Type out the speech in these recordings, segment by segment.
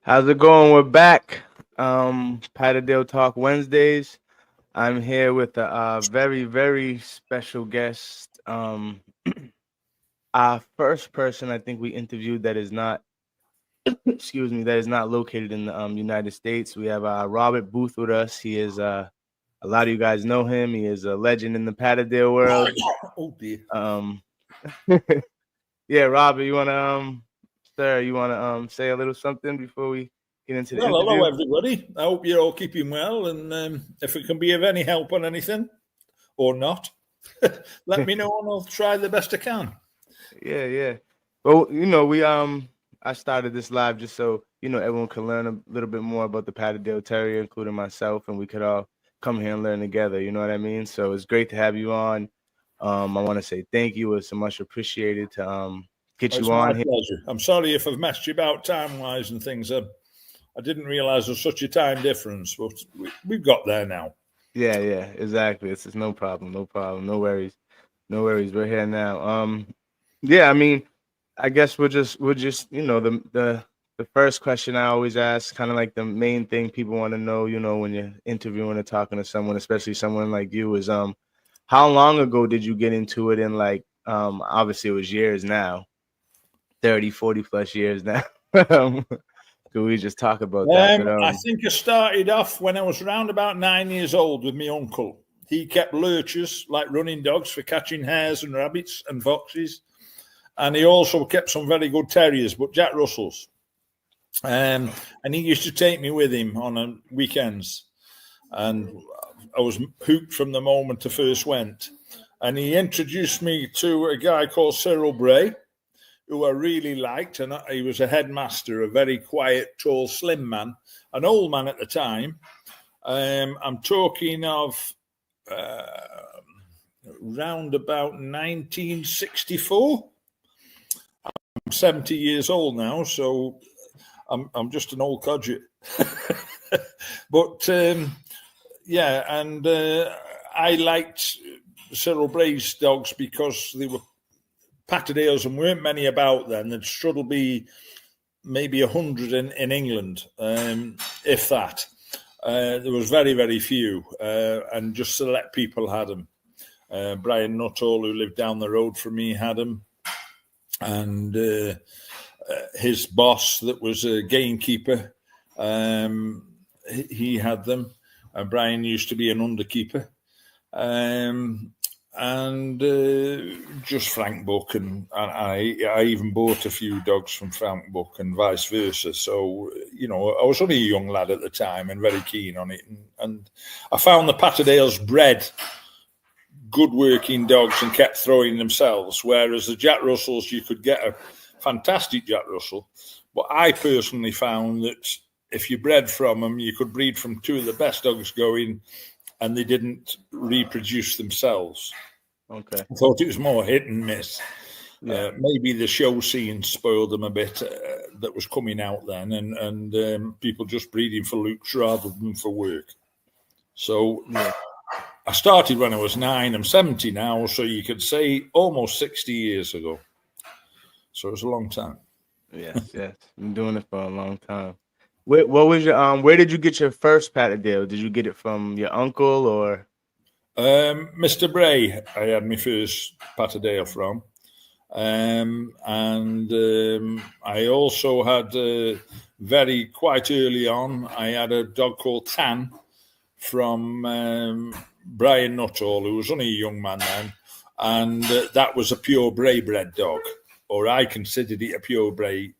How's it going? We're back. Patterdale Talk Wednesdays. I'm here with a very, very special guest. Our first person I think we interviewed that is not, excuse me, that is not located in the United States. We have Robert Booth with us. He is a lot of you guys know him. He is a legend in the Patterdale world. Oh dear. Yeah, Robert, you wanna sir, you wanna say a little something before we get into the interview? Hello everybody. I hope you're all keeping well, and if it can be of any help on anything or not, let me know and I'll try the best I can. Yeah. Well, we I started this live just so everyone can learn a little bit more about the Patterdale Terrier, including myself, and we could all come here and learn together. You know what I mean? So it's great to have you on. I want to say thank you. It's so much appreciated to get you on here. Pleasure. I'm sorry if I've messed you about time-wise and things. I didn't realize there's such a time difference, but we've got there now. Yeah, exactly. It's no problem. No worries. We're here now. Yeah, I mean, I guess we're just the first question I always ask, kind of like the main thing people want to know, when you're interviewing or talking to someone, especially someone like you, is how long ago did you get into it? And like obviously it was years now, 30, 40 plus years now. Could we just talk about that? But, I think I started off when I was around about 9 years old with my uncle. He kept lurchers, like running dogs, for catching hares and rabbits and foxes. And he also kept some very good terriers, but Jack Russells. And he used to take me with him on weekends. And I was hooked from the moment I first went. And he introduced me to a guy called Cyril Bray, who I really liked. And he was a headmaster, a very quiet, tall, slim man, an old man at the time. I'm talking of round about 1964. I'm 70 years old now, so I'm just an old codger. But I liked Cyril Bray's dogs because they were Patterdales and weren't many about then. There'd struggle be maybe 100 in England, if that. There was very, very few, and just select people had them. Brian Nuttall, who lived down the road from me, had them. And his boss, that was a gamekeeper, he had them. Brian used to be an underkeeper. Just Frank Buck, and I even bought a few dogs from Frank Buck and vice versa. So, I was only a young lad at the time and very keen on it. And I found the Patterdales bred good working dogs and kept throwing themselves, whereas the Jack Russells, you could get a fantastic Jack Russell. But I personally found that if you bred from them, you could breed from two of the best dogs going, and they didn't reproduce themselves. Okay. I thought it was more hit and miss. Yeah. Maybe the show scene spoiled them a bit that was coming out then, and people just breeding for looks rather than for work. So I started when I was 9. I'm 70 now, so you could say almost 60 years ago. So it was a long time. Yes. Been doing it for a long time. What was your where did you get your first Patterdale? Did you get it from your uncle or? Mr. Bray, I had my first Patterdale from. I also had quite early on, I had a dog called Tan from Brian Nuttall, who was only a young man then. And that was a pure Bray bred dog, or I considered it a pure Bray.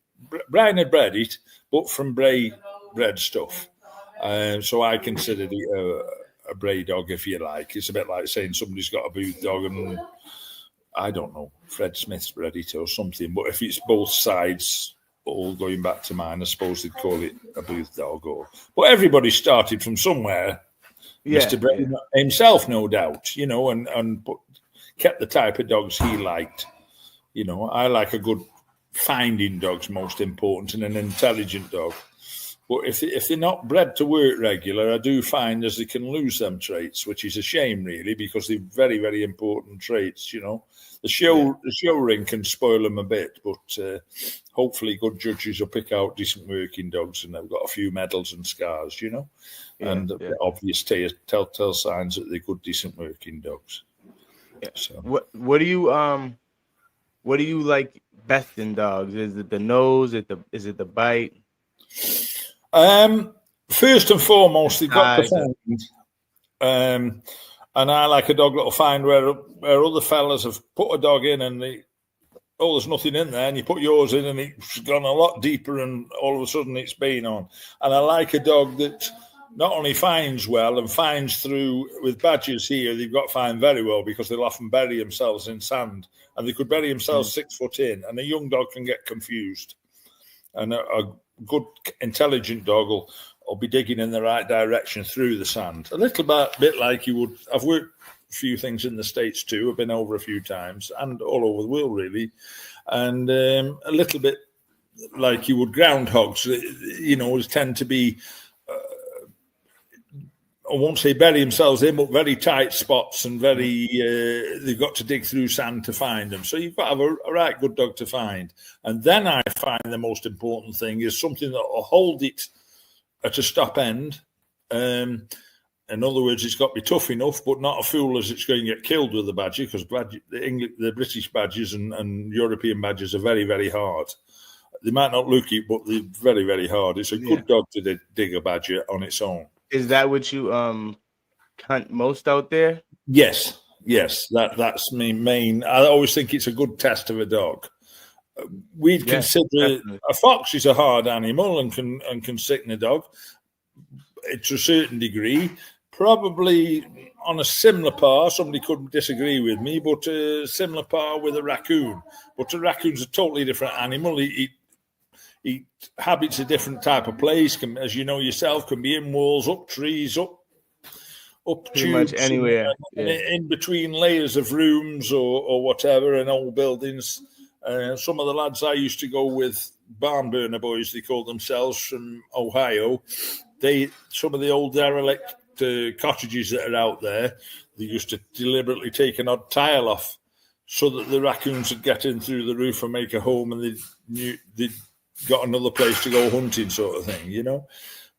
Brian had bred it, but from Bray bred stuff. So I considered it a Bray dog, if you like. It's a bit like saying somebody's got a Booth dog and, I don't know, Fred Smith's bred it or something. But if it's both sides all going back to mine, I suppose they'd call it a Booth dog. But everybody started from somewhere. Yeah, Mr. Bray himself, no doubt, and kept the type of dogs he liked. I like a good finding dog's most important, and an intelligent dog. But if they're not bred to work regular, I do find as they can lose them traits, which is a shame, really, because they're very, very important traits. You know, the show ring can spoil them a bit, but hopefully, good judges will pick out decent working dogs, and they've got a few medals and scars. You know, and obvious telltale signs that they're good, decent working dogs. Yeah. So, what do you like best in dogs? Is it the nose? Is it the bite? First and foremost, they've got to find, and I like a dog that'll find where other fellas have put a dog in and there's nothing in there, and you put yours in and it's gone a lot deeper, and all of a sudden it's been on. And I like a dog that not only finds well and finds through. With badgers here, they've got to find very well because they'll often bury themselves in sand, and they could bury themselves 6 foot in, and a young dog can get confused. And a good, intelligent dog will be digging in the right direction through the sand. A little bit like you would. I've worked a few things in the States too. I've been over a few times and all over the world, really. And a little bit like you would groundhogs, you know, tend to be, I won't say bury themselves in, but very tight spots and very, they've got to dig through sand to find them. So you've got to have a right good dog to find. And then I find the most important thing is something that will hold it at a stop end. In other words, it's got to be tough enough, but not a fool as it's going to get killed with the badger, because the British badgers and European badgers are very, very hard. They might not look it, but they're very, very hard. It's a good dog to dig a badger on its own. Is that what you hunt most out there? Yes. That's my main. I always think it's a good test of a dog. We'd consider definitely. A fox is a hard animal and can sicken a dog to a certain degree. Probably on a similar par, somebody could disagree with me, but a similar par with a raccoon. But a raccoon's a totally different animal. He habits a different type of place. As you know yourself, can be in walls, up trees, up pretty much anywhere, in between layers of rooms or whatever, and old buildings. Some of the lads I used to go with, barn burner boys, they call themselves, from Ohio. Some of the old derelict cottages that are out there, they used to deliberately take an odd tile off so that the raccoons would get in through the roof and make a home, and they'd got another place to go hunting, sort of thing, you know.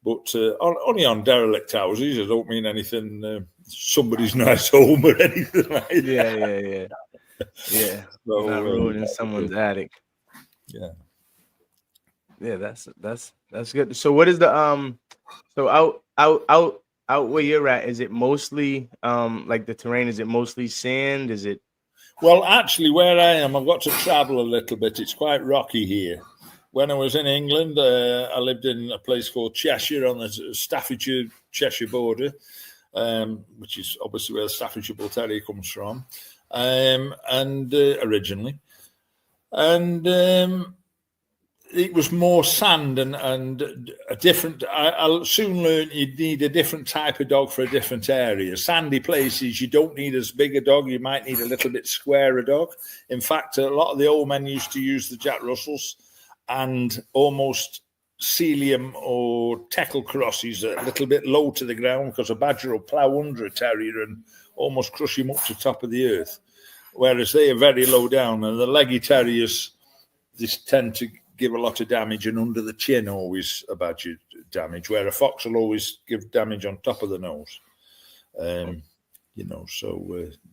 But only on derelict houses. I don't mean anything, somebody's nice home or anything like that. Yeah. So, not ruining someone's attic. Yeah. Yeah, that's good. So what is the so out where you're at, is it mostly like the terrain, is it mostly sand? Is it? Well, actually, where I am, I've got to travel a little bit. It's quite rocky here. When I was in England, I lived in a place called Cheshire on the Staffordshire-Cheshire border, which is obviously where the Staffordshire Bull Terrier comes from, and originally. And it was more sand and a different. I soon learned you'd need a different type of dog for a different area. Sandy places, you don't need as big a dog. You might need a little bit squarer dog. In fact, a lot of the old men used to use the Jack Russells and almost Sealyham or Teckle crosses a little bit low to the ground, because a badger will plough under a terrier and almost crush him up to the top of the earth. Whereas they are very low down, and the leggy terriers, they tend to give a lot of damage, and under the chin always a badger damage, where a fox will always give damage on top of the nose. You know, so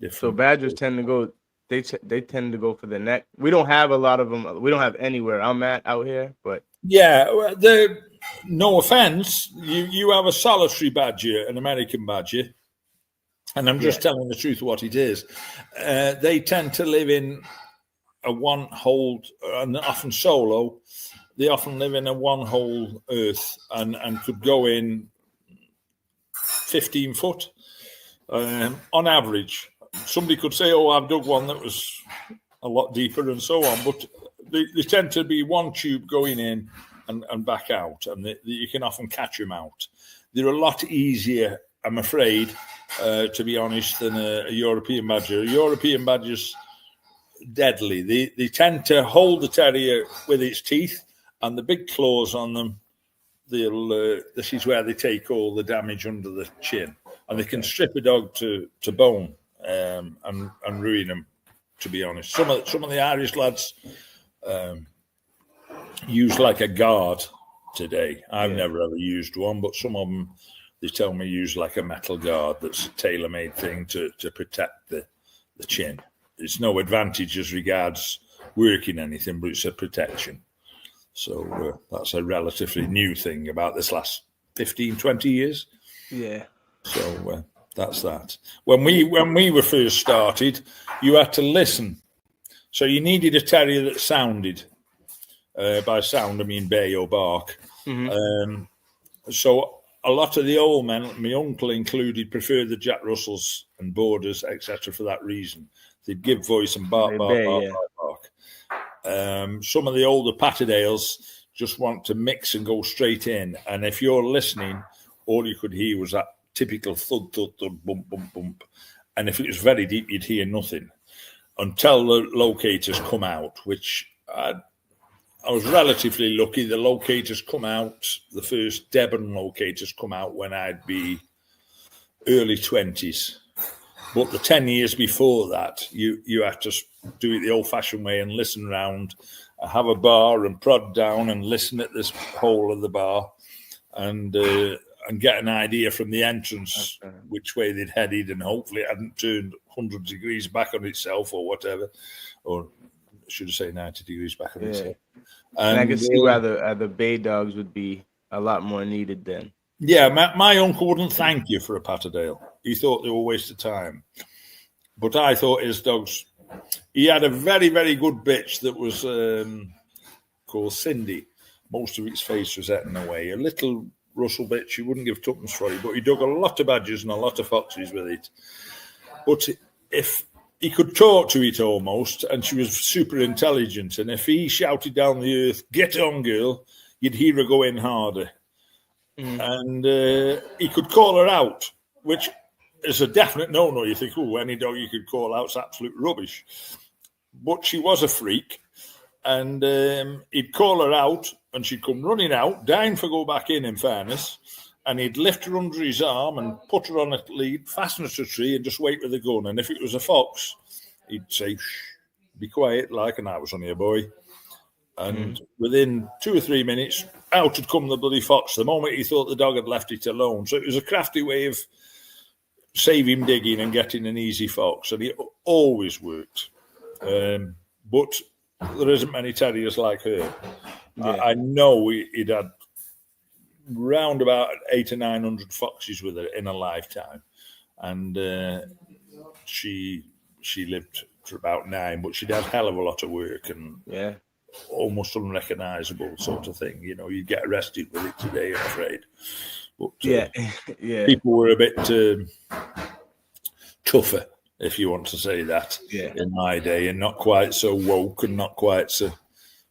different. So badgers tend to go. They tend to go for the neck. We don't have a lot of them. We don't have anywhere I'm at out here, but yeah, no offense, you have a solitary badger, an American badger, and I'm just telling the truth of what it is. They tend to live in a one-hole, and often solo. They often live in a one-hole earth and could go in 15 foot on average. Somebody could say, oh, I've dug one that was a lot deeper and so on, but they tend to be one tube going in and back out, and you can often catch them out. They're a lot easier, I'm afraid, to be honest, than a European badger. A European badger's deadly. They tend to hold the terrier with its teeth, and the big claws on them this is where they take all the damage under the chin, and they can strip a dog to bone and ruin them. To be honest, some of the Irish lads use like a guard today. I've never ever used one, but some of them, they tell me, use like a metal guard that's a tailor-made thing to protect the chin. It's no advantage as regards working anything, but it's a protection. So that's a relatively new thing about this last 15, 20 years. Yeah. So that's that. When we were first started, you had to listen. So you needed a terrier that sounded. By sound, I mean bay or bark. Mm-hmm. So a lot of the old men, my uncle included, preferred the Jack Russells and Borders, etc. for that reason. They'd give voice and bark, bark. Some of the older Patterdales just want to mix and go straight in. And if you're listening, all you could hear was that typical thud, thud, thud, bump, bump, bump. And if it was very deep, you'd hear nothing until the locators come out, which I was relatively lucky. The locators come out, the first Devon locators come out when I'd be early 20s. But the 10 years before that, you had to do it the old-fashioned way and listen round, have a bar and prod down and listen at this hole of the bar and get an idea from the entrance which way they'd headed, and hopefully it hadn't turned 100 degrees back on itself or whatever, or should I say 90 degrees back on itself. And I can see why the bay dogs would be a lot more needed then. Yeah, my uncle wouldn't thank you for a Patterdale. He thought they were a waste of time. But I thought his dogs... He had a very, very good bitch that was called Cindy. Most of its face was eaten away. A little Russell bitch, you wouldn't give tuppence for it, but he dug a lot of badgers and a lot of foxes with it. But if... He could talk to it almost, and she was super intelligent. And if he shouted down the earth, "Get on, girl," you'd hear her go in harder. And he could call her out, which is a definite no-no. You think, oh, any dog you could call out's absolute rubbish. But she was a freak, and he'd call her out, and she'd come running out, dying for go back in fairness. And he'd lift her under his arm and put her on a lead, fasten her to a tree, and just wait with the gun. And if it was a fox, he'd say, "Shh, be quiet," like, and that was only a boy. And within 2 or 3 minutes, out had come the bloody fox the moment he thought the dog had left it alone. So it was a crafty way of saving digging and getting an easy fox. And it always worked. But there isn't many terriers like her. Yeah. I know he'd had round about 800 or 900 foxes with her in a lifetime, and she lived for about 9, but she'd had a hell of a lot of work and almost unrecognisable sort of thing. You know, you'd get arrested with it today, I'm afraid. But people were a bit tougher, if you want to say that, in my day, and not quite so woke and not quite so.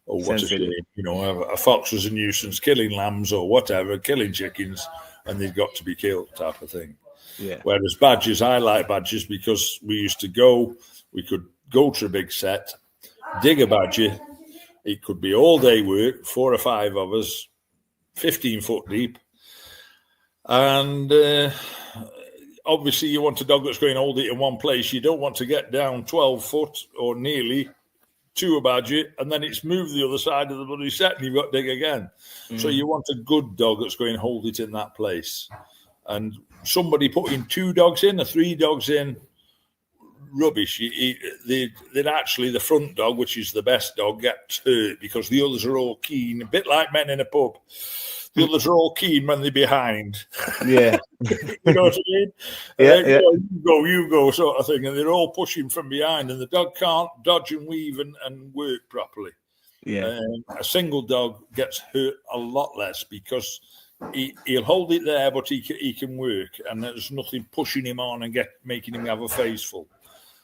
Oh, what a shame. You know, a fox was a nuisance, killing lambs or whatever, killing chickens, and they've got to be killed type of thing. Yeah. Whereas badgers, I like badgers because we could go to a big set, dig a badger. It could be all day work, 4 or 5 of us, 15 foot deep. And obviously you want a dog that's going to hold it in one place. You don't want to get down 12 foot or nearly to a badger, and then it's moved the other side of the bloody set and you've got to dig again. So you want a good dog that's going to hold it in that place. And somebody putting 2 dogs in or 3 dogs in, rubbish. They'd actually, the front dog, which is the best dog, gets hurt because the others are all keen, a bit like men in a pub. The others are all keen when they're behind. Yeah. You know what I mean? Yeah. You go, sort of thing. And they're all pushing from behind, and the dog can't dodge and weave and work properly. Yeah. A single dog gets hurt a lot less because he'll hold it there, but he can work, and there's nothing pushing him on and making him have a face full.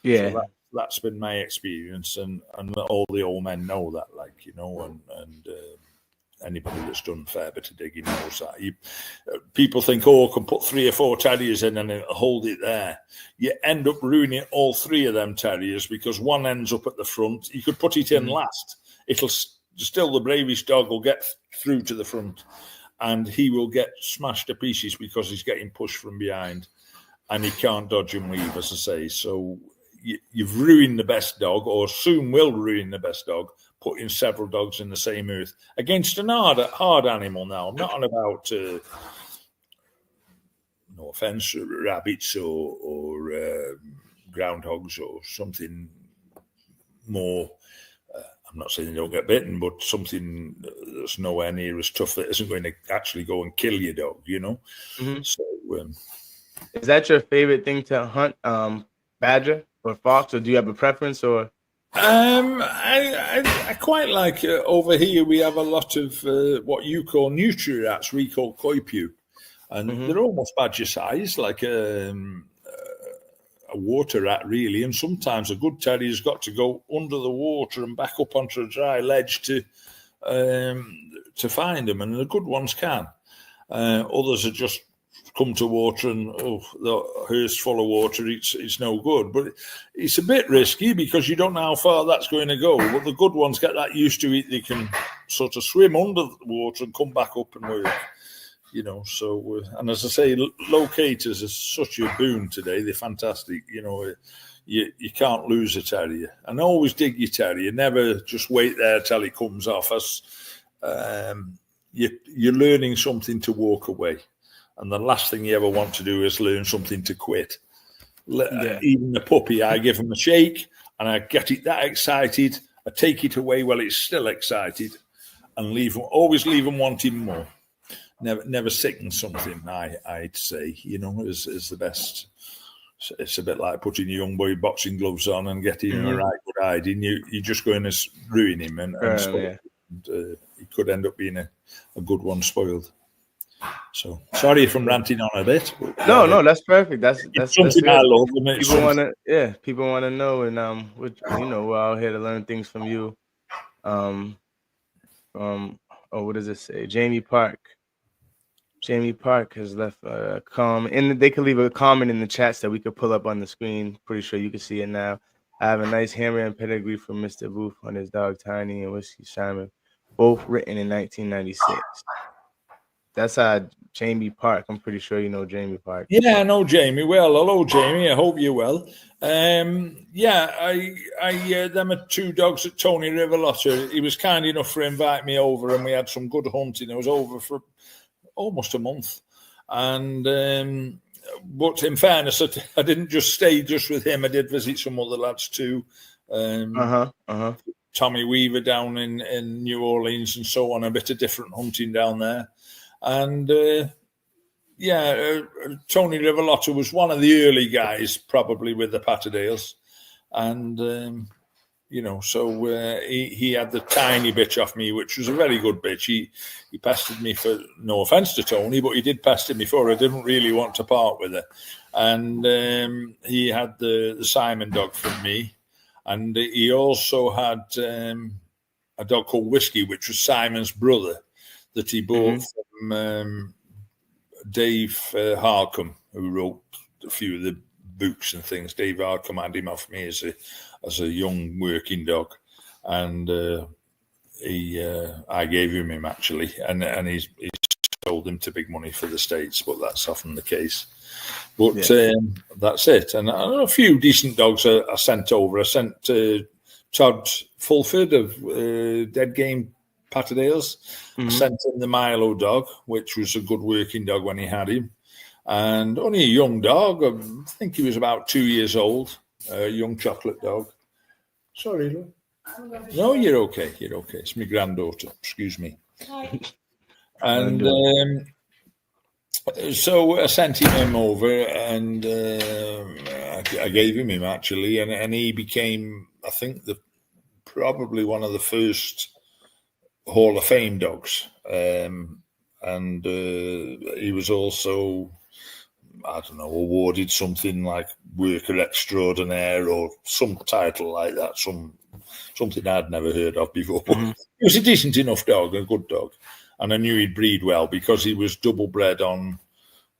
Yeah. So that's been my experience, and all the old men know that, like, you know, and anybody that's done fair bit of digging knows that. People think, I can put 3 or 4 terriers in and it'll hold it there. You end up ruining all 3 of them terriers because one ends up at the front. You could put it in last. It'll still, the bravest dog will get through to the front. and he will get smashed to pieces because he's getting pushed from behind, and he can't dodge and weave, as I say. So you've ruined the best dog, or soon will ruin the best dog, putting several dogs in the same earth against an hard animal. Now, I'm not on about, no offence, rabbits or groundhogs or something more. I'm not saying they don't get bitten, but something that's nowhere near as tough that isn't going to actually go and kill your dog, you know. Mm-hmm. So, is that your favorite thing to hunt, badger or fox, or do you have a preference? Or I quite like over here. We have a lot of what you call nutria rats, we call koipu, and they're almost badger size, like a water rat, really. And sometimes a good terrier's got to go under the water and back up onto a dry ledge to find them, and the good ones can. Others are just come to water and the hearse full of water, it's no good. But it's a bit risky because you don't know how far that's going to go. But the good ones get that used to it; they can sort of swim under the water and come back up and work. You know, so and as I say, locators are such a boon today. They're fantastic. You know, you can't lose a terrier, and always dig your terrier. Never just wait there till it comes off. As you're learning something to walk away. And the last thing you ever want to do is learn something to quit. Even the puppy, I give him a shake and I get it that excited. I take it away while it's still excited and always leave them wanting more. Never sicken something, I'd say, you know, is the best. It's a bit like putting a young boy boxing gloves on and getting him a right good hiding. You're just going to ruin him and he could end up being a good one spoiled. So sorry if I'm ranting on a bit. But, no, that's perfect. That's something I love. People want to know, and we're out here to learn things from you. What does it say? Jamie Park has left a comment, and they could leave a comment in the chats that we could pull up on the screen. Pretty sure you can see it now. I have a nice hammer and pedigree from Mr. Booth on his dog Tiny and Whiskey Simon, both written in 1996. That's Jamie Park. I'm pretty sure you know Jamie Park. Yeah, I know Jamie well. Hello, Jamie. I hope you're well. Them are two dogs at Tony Rivolotta. He was kind enough to invite me over, and we had some good hunting. I was over for almost a month, and but in fairness, I didn't just stay just with him. I did visit some other lads too. Tommy Weaver down in New Orleans and so on. A bit of different hunting down there. And Tony Rivolotta was one of the early guys, probably with the Patterdales, and so he had the tiny bitch off me, which was a very good bitch. He pestered me for, no offence to Tony, but he did pester me for. I didn't really want to part with her, and he had the Simon dog from me, and he also had a dog called Whiskey, which was Simon's brother, that he bought from Dave Harcombe, who wrote a few of the books and things. Dave Harcombe had him off me as a young working dog, and I gave him actually, and he's sold him to big money for the States, but that's often the case. But that's it. And a few decent dogs I sent over. I sent Todd Fulford of Dead Game Patterdales. Sent him the Milo dog, which was a good working dog when he had him, and only a young dog. I think he was about 2 years old, a young chocolate dog. Sorry, Lou. No, you're okay. You're okay. It's my granddaughter. Excuse me. And so I sent him over, and I gave him actually, and he became, I think, probably one of the first Hall of Fame dogs, and he was also, I don't know, awarded something like Worker Extraordinaire or some title like that, something I'd never heard of before. He was a decent enough dog, a good dog, and I knew he'd breed well because he was double bred on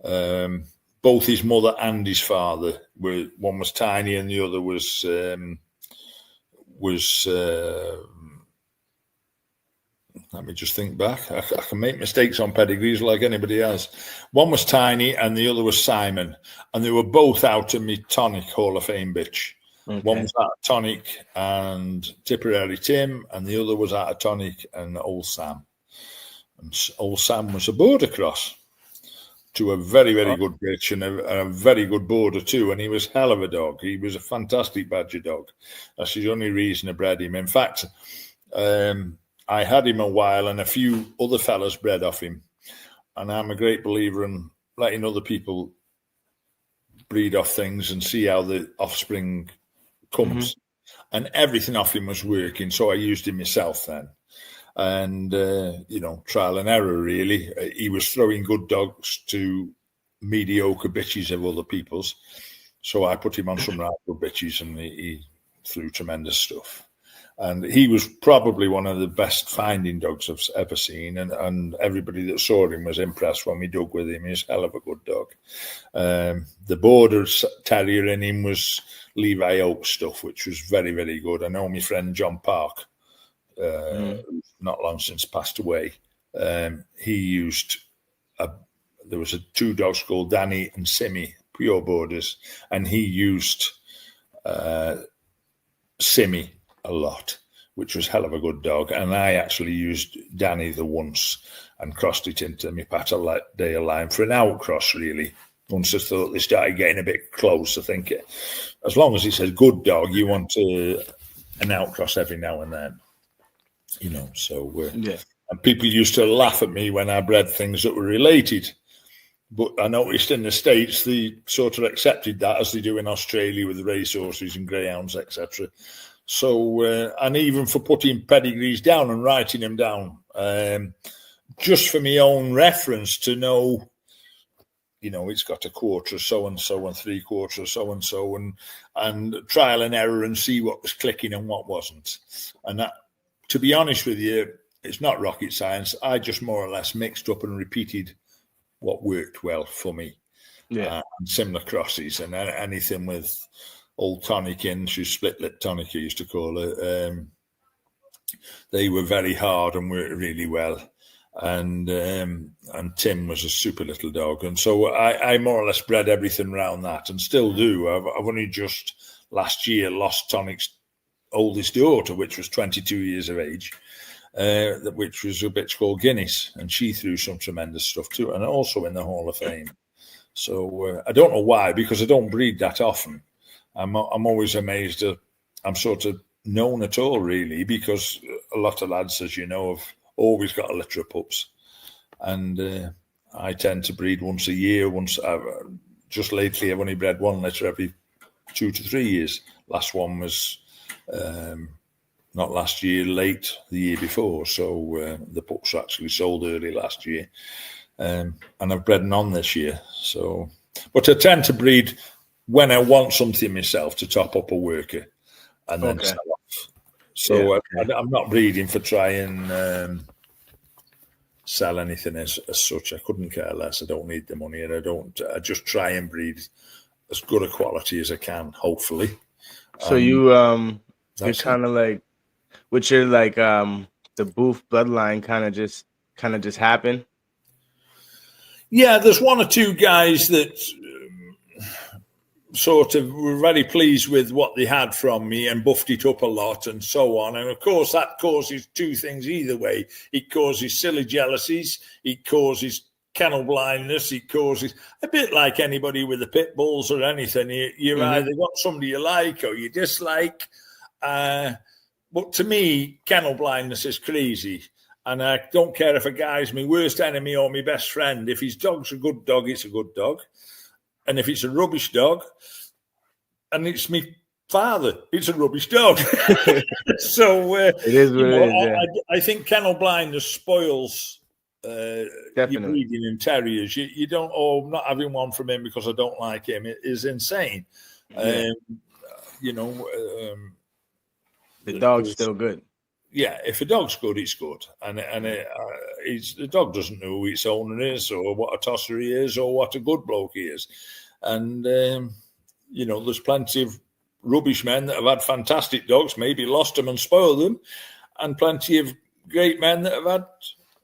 both his mother and his father. One was Tiny and the other was Let me just think back. I can make mistakes on pedigrees like anybody else. One was Tiny and the other was Simon. And they were both out of me Tonic Hall of Fame bitch. Okay. One was out of Tonic and Tipperary Tim, and the other was out of Tonic and Old Sam. And Old Sam was a border cross to a very, very good bitch and a very good border too. And he was hell of a dog. He was a fantastic badger dog. That's the only reason I bred him. In fact, I had him a while and a few other fellas bred off him. And I'm a great believer in letting other people breed off things and see how the offspring comes. And everything off him was working. So I used him myself then. And, trial and error, really. He was throwing good dogs to mediocre bitches of other people's. So I put him on some right good bitches and he threw tremendous stuff. And he was probably one of the best finding dogs I've ever seen. And everybody that saw him was impressed when we dug with him. He's a hell of a good dog. The border terrier in him was Levi Oak stuff, which was very, very good. I know my friend John Park, not long since passed away. He used, there was two dogs called Danny and Simmy, pure borders, and he used Simmy a lot, which was hell of a good dog. And I actually used Danny the once and crossed it into my Patterdale line for an outcross, really. Once I thought they started getting a bit close, I think as long as it's a good dog, you want an outcross every now and then. And people used to laugh at me when I bred things that were related. But I noticed in the States, they sort of accepted that as they do in Australia with racehorses and greyhounds, etc. So, and even for putting pedigrees down and writing them down, just for my own reference to know, it's got a quarter of so-and-so and 3/4 of so-and-so and trial and error and see what was clicking and what wasn't. And that, to be honest with you, it's not rocket science. I just more or less mixed up and repeated what worked well for me. And similar crosses and anything with old Tonic in, she's split lip Tonic, I used to call her. They were very hard and worked really well. And Tim was a super little dog. And so I more or less bred everything around that and still do. I've only just last year lost Tonic's oldest daughter, which was 22 years of age, which was a bitch called Guinness, and she threw some tremendous stuff too, and also in the Hall of Fame. So I don't know why, because I don't breed that often. I'm always amazed that I'm sort of known at all, really, because a lot of lads, as you know, have always got a litter of pups, and I tend to breed once a year. Just lately, I've only bred one litter every 2 to 3 years. Last one was not last year, late the year before. So the pups actually sold early last year, and I've bred none this year. So, but I tend to breed when I want something myself to top up a worker, and then sell off. So I'm not breeding for trying sell anything as such. I couldn't care less. I don't need the money, and I just try and breed as good a quality as I can, hopefully. So you're kind of like, which are like the Booth bloodline kind of just happened. Yeah, there's one or two guys that sort of were very pleased with what they had from me and buffed it up a lot and so on. And of course, that causes two things either way. It causes silly jealousies. It causes kennel blindness. It causes a bit like anybody with the pit bulls or anything. You either got somebody you like or you dislike. But to me, kennel blindness is crazy. And I don't care if a guy's my worst enemy or my best friend. If his dog's a good dog, it's a good dog. And if it's a rubbish dog, and it's me father, it's a rubbish dog. So it is what it is. I think kennel blindness spoils your breeding in terriers. You don't, I'm not having one from him because I don't like him. It is insane. The dog's still good. Yeah, if a dog's good, it's good, and the dog doesn't know who its owner is, or what a tosser he is, or what a good bloke he is, and there's plenty of rubbish men that have had fantastic dogs, maybe lost them and spoiled them, and plenty of great men that have had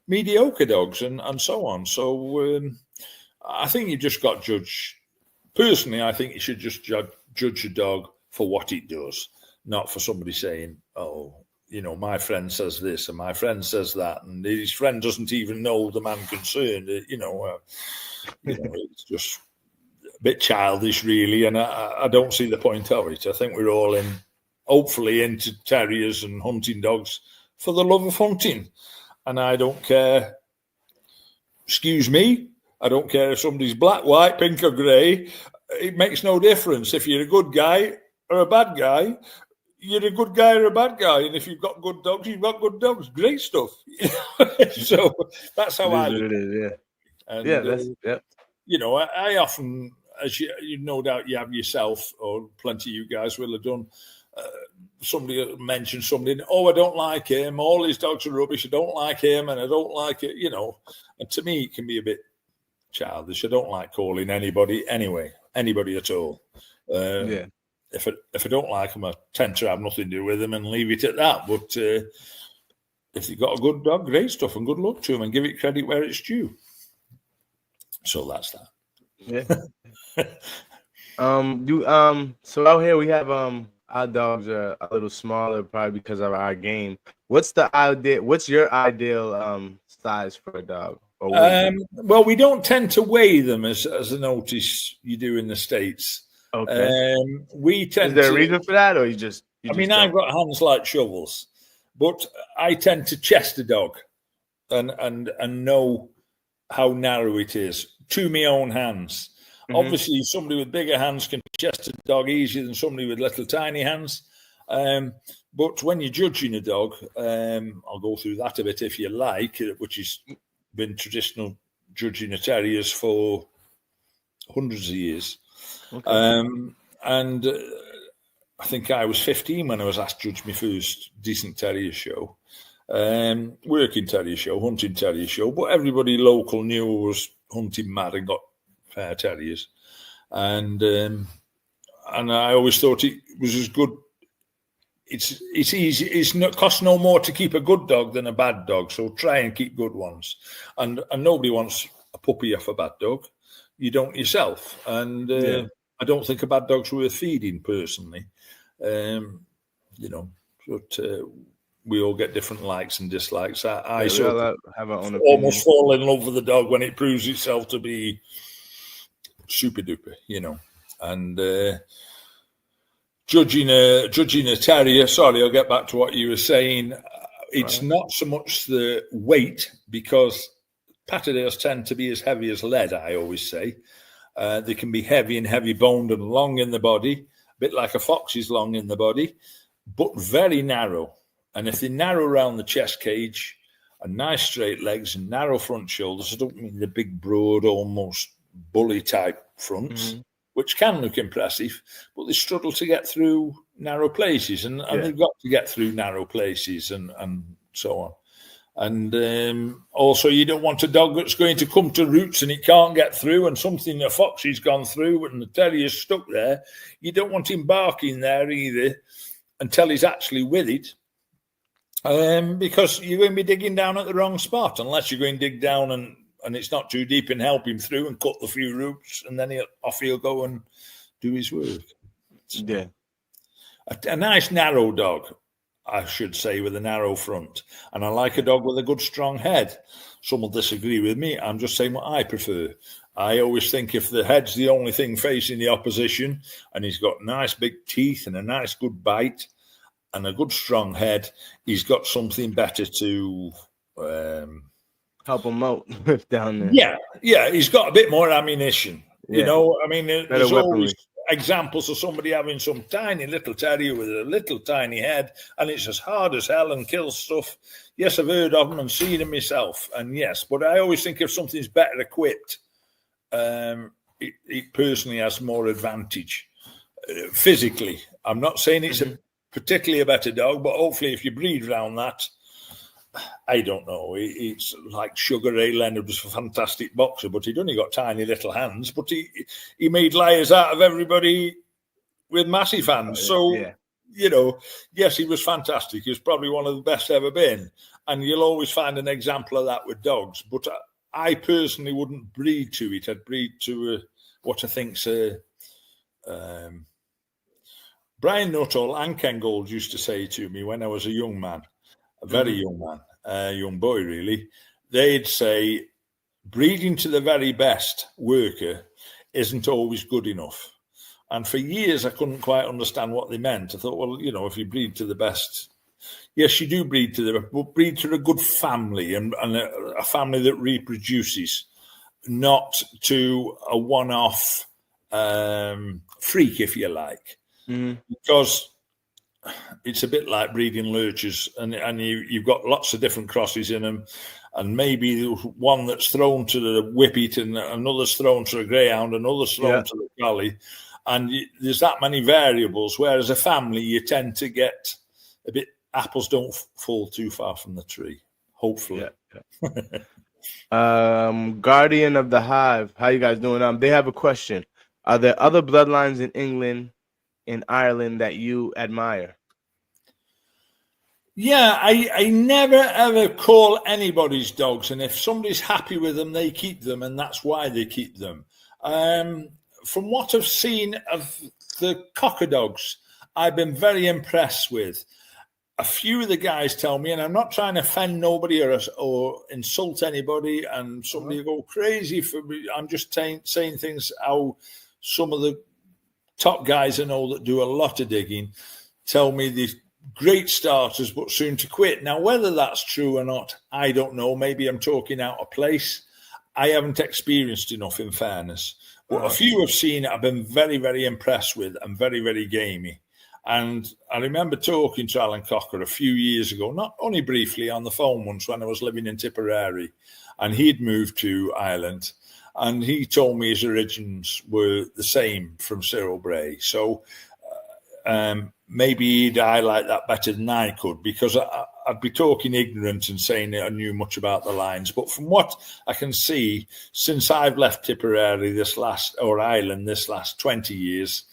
mediocre dogs and so on. So I think you just got to judge. Personally, I think you should just judge a dog for what it does, not for somebody saying, oh, you know, my friend says this and my friend says that, and his friend doesn't even know the man concerned. It's just a bit childish, really, and I don't see the point of it. I think we're all hopefully into terriers and hunting dogs for the love of hunting, and I don't care. Excuse me, I don't care if somebody's black, white, pink, or grey. It makes no difference if you're a good guy or a bad guy. You're a good guy or a bad guy, and if you've got good dogs, you've got good dogs. Great stuff. So that's how I look. You know, I often, as you no doubt you have yourself, or plenty of you guys will have done. Somebody mentioned somebody. Oh, I don't like him. All his dogs are rubbish. I don't like him, and I don't like it. You know, and to me, it can be a bit childish. I don't like calling anybody at all. If I don't like them, I tend to have nothing to do with them and leave it at that. But if you've got a good dog, great stuff, and good luck to them, and give it credit where it's due. So that's that. Yeah. So out here we have our dogs are a little smaller, probably because of our game. What's your ideal size for a dog? Well, we don't tend to weigh them as I notice you do in the States. Okay. We tend. Is there a reason for that, or you just? I've got hands like shovels, but I tend to chest a dog, and know how narrow it is to my own hands. Mm-hmm. Obviously, somebody with bigger hands can chest a dog easier than somebody with little tiny hands. But when you're judging a dog, I'll go through that a bit if you like, which has been traditional judging of terriers for hundreds of years. Okay. And I think I was 15 when I was asked to judge my first decent terrier show. Working terrier show, hunting terrier show, but everybody local knew I was hunting mad and got fair terriers. And I always thought it was as good. It's easy. It costs no more to keep a good dog than a bad dog. So try and keep good ones. And nobody wants a puppy off a bad dog. You don't yourself. And I don't think a bad dog's worth feeding personally. You know, but we all get different likes and dislikes. I sort of have our own almost fall in love with the dog when it proves itself to be super duper, you know. And judging a terrier, sorry, I'll get back to what you were saying. It's not so much the weight, because Patterdales tend to be as heavy as lead, I always say. They can be heavy and heavy boned and long in the body, a bit like a fox is long in the body, but very narrow. And if they narrow around the chest cage and nice straight legs and narrow front shoulders, I don't mean the big, broad, almost bully type fronts, which can look impressive, but they struggle to get through narrow places, and they've got to get through narrow places and so on. And also, you don't want a dog that's going to come to roots and it can't get through, and something a fox has gone through and the terrier's stuck there. You don't want him barking there either until he's actually with it, because you're going to be digging down at the wrong spot, unless you're going to dig down and it's not too deep and help him through and cut the few roots, and then he'll go and do his work. Yeah. A nice narrow dog, I should say, with a narrow front. And I like a dog with a good strong head. Some will disagree with me. I'm just saying what I prefer. I always think if the head's the only thing facing the opposition and he's got nice big teeth and a nice good bite and a good strong head, he's got something better to help him out down there. Yeah, he's got a bit more ammunition. You know, I mean, there's always examples of somebody having some tiny little terrier with a little tiny head, and it's as hard as hell and kills stuff. Yes, I've heard of them and seen them myself, and yes, but I always think if something's better equipped, it personally has more advantage physically. I'm not saying it's particularly a better dog, but hopefully if you breed around that, I don't know. It's like Sugar Ray Leonard was a fantastic boxer, but he'd only got tiny little hands. But he made liars out of everybody with massive hands. You know, yes, he was fantastic. He was probably one of the best ever been. and you'll always find an example of that with dogs. But I personally wouldn't breed to it. I'd breed to what I think's Brian Nuttall and Ken Gold used to say to me when I was a young man, a very young man, a young boy really, they'd say breeding to the very best worker isn't always good enough. And for years I couldn't quite understand what they meant. I thought, well, if you breed to the best, yes, you do breed to the, but breed to a good family and a family that reproduces, not to a one-off freak, if you like. Because it's a bit like breeding lurchers, and you've got lots of different crosses in them, and maybe one that's thrown to the whippet and another's thrown to a greyhound, another's thrown to the collie, and there's that many variables. Whereas a family, you tend to get a bit, apples don't fall too far from the tree, hopefully. Guardian of the Hive, how you guys doing? They have a question. Are there other bloodlines in England, in Ireland, that you admire? Yeah, I never ever call anybody's dogs, and if somebody's happy with them, they keep them, and that's why they keep them. From what I've seen of the cocker dogs, I've been very impressed with. A few of the guys tell me, and I'm not trying to offend nobody or insult anybody, and somebody go crazy for me. I'm just saying things how some of the top guys I know that do a lot of digging tell me these great starters but soon to quit. Now, whether that's true or not, I don't know. Maybe I'm talking out of place. I haven't experienced enough, in fairness. But a few I've seen I've been very, very impressed with and very, very gamey. And I remember talking to Alan Cocker a few years ago, not only briefly, on the phone once when I was living in Tipperary, and he'd moved to Ireland. And he told me his origins were the same from Cyril Bray. So maybe he'd highlight that better than I could, because I'd be talking ignorant and saying that I knew much about the lines. But from what I can see, since I've left Tipperary Ireland this last 20 years,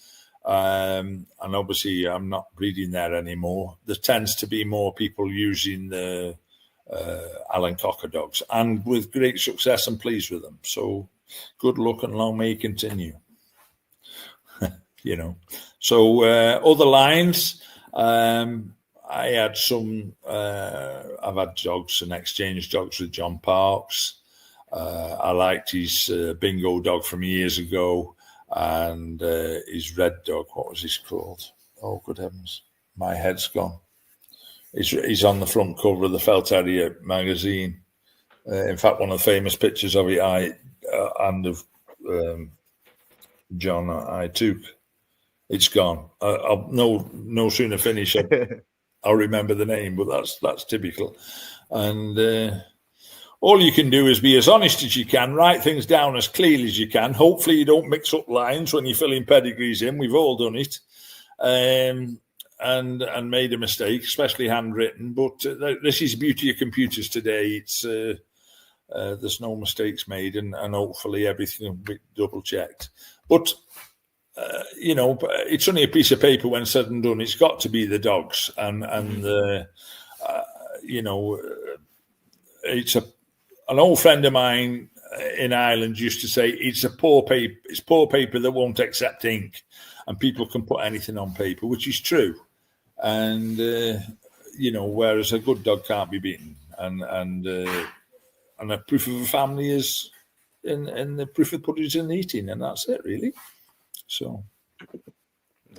and obviously I'm not breeding there anymore, there tends to be more people using the Alan Cocker dogs, and with great success and pleased with them. So good luck and long may you continue. So other lines, I had some, I've had dogs and exchanged dogs with John Parks. I liked his bingo dog from years ago, and his red dog, what was his called? Oh, good heavens, my head's gone. He's on the front cover of the Fell Terrier magazine. In fact, one of the famous pictures of it, and of John, I took. It's gone. I'll no sooner finish, I'll remember the name, but that's typical. And all you can do is be as honest as you can, write things down as clearly as you can. Hopefully you don't mix up lines when you're filling pedigrees in. We've all done it. And made a mistake, especially handwritten. But this is the beauty of computers today. It's there's no mistakes made, and hopefully everything will be double checked. But it's only a piece of paper when said and done. It's got to be the dogs, and it's an old friend of mine in Ireland used to say it's poor paper that won't accept ink, and people can put anything on paper, which is true. And whereas a good dog can't be beaten, and a proof of a family is in the proof of the pudding is in the eating, and that's it really. So,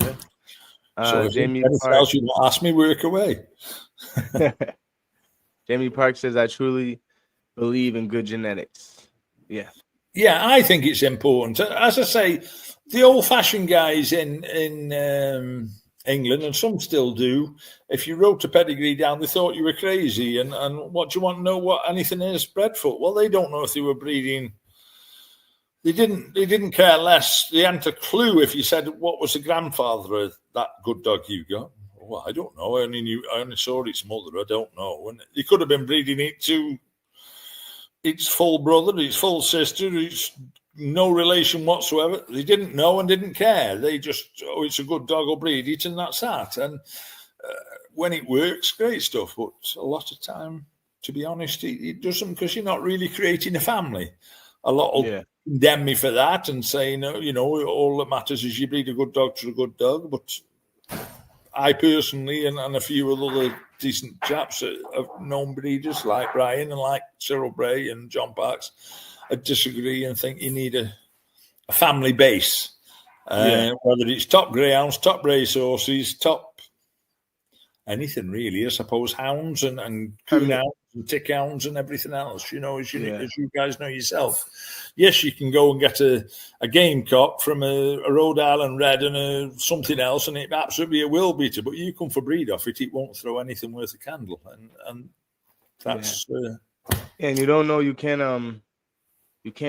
so Jamie Parks, you ask me, work away. Jamie Park says, "I truly believe in good genetics." Yeah, I think it's important. As I say, the old-fashioned guys in England, and some still do, if you wrote a pedigree down, they thought you were crazy. And what do you want to know what anything is bred for? Well, they don't know if they were breeding. They didn't care less. They hadn't a clue if you said, what was the grandfather of that good dog you got? Well, I don't know. I only saw its mother. I don't know. And he could have been breeding it to its full brother, its full sister, its no relation whatsoever. They didn't know and didn't care. They just, it's a good dog, I'll breed it, and that's that. And when it works, great stuff. But a lot of time, to be honest, it doesn't, because you're not really creating a family. A lot will condemn me for that and say, no, all that matters is you breed a good dog to a good dog. But I personally, and a few of other decent chaps have known breeders like Brian and like Cyril Bray and John Parks, I disagree and think you need a family base. Whether it's top greyhounds, top racehorses, top anything really, I suppose, hounds and coon hounds and tick hounds and everything else, as you guys know yourself. Yes, you can go and get a gamecock from a Rhode Island Red and something else, and it absolutely a will beater, but you come for breed off it, it won't throw anything worth a candle. And that's... and you don't know, you can't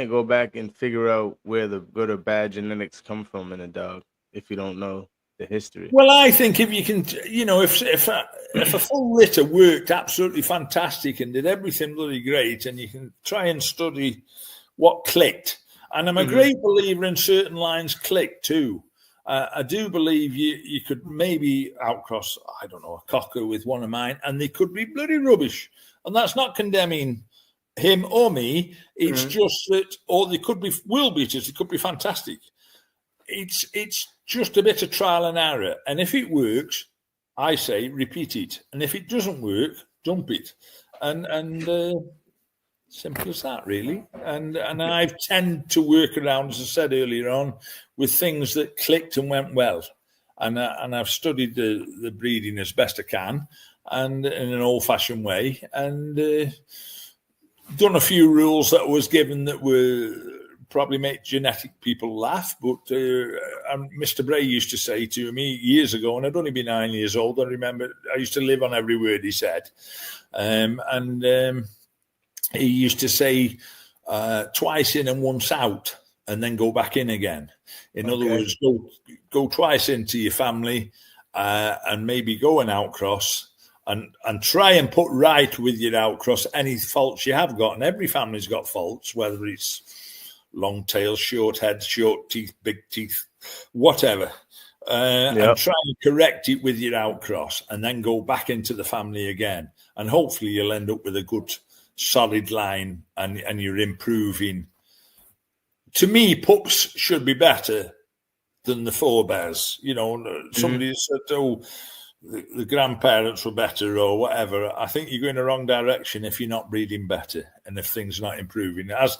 go back and figure out where the good or bad genetics come from in a dog if you don't know the history. Well, I think if you can, if a full litter worked absolutely fantastic and did everything bloody great, and you can try and study what clicked. And I'm a great believer in certain lines click too. I do believe you could maybe outcross, I don't know, a cocker with one of mine, and they could be bloody rubbish. And that's not condemning him or me. It's just that, or they could be will beaters. They could be fantastic. It's just a bit of trial and error. And if it works, I say repeat it. And if it doesn't work, dump it. And simple as that, really. And I tend to work around, as I said earlier on, with things that clicked and went well. And I've studied the breeding as best I can, and in an old-fashioned way, and done a few rules that was given that were probably make genetic people laugh. But Mr. Bray used to say to me years ago, and I'd only be 9 years old, I remember I used to live on every word he said. He used to say twice in and once out, and then go back in again. In other words, go twice into your family and maybe go and outcross and try and put right with your outcross any faults you have got. And every family's got faults, whether it's long tail, short head, short teeth, big teeth, whatever. And try and correct it with your outcross, and then go back into the family again. And hopefully you'll end up with a good solid line, and you're improving. To me, pups should be better than the forebears. Somebody said, the grandparents were better or whatever. I think you're going the wrong direction if you're not breeding better and if things are not improving. As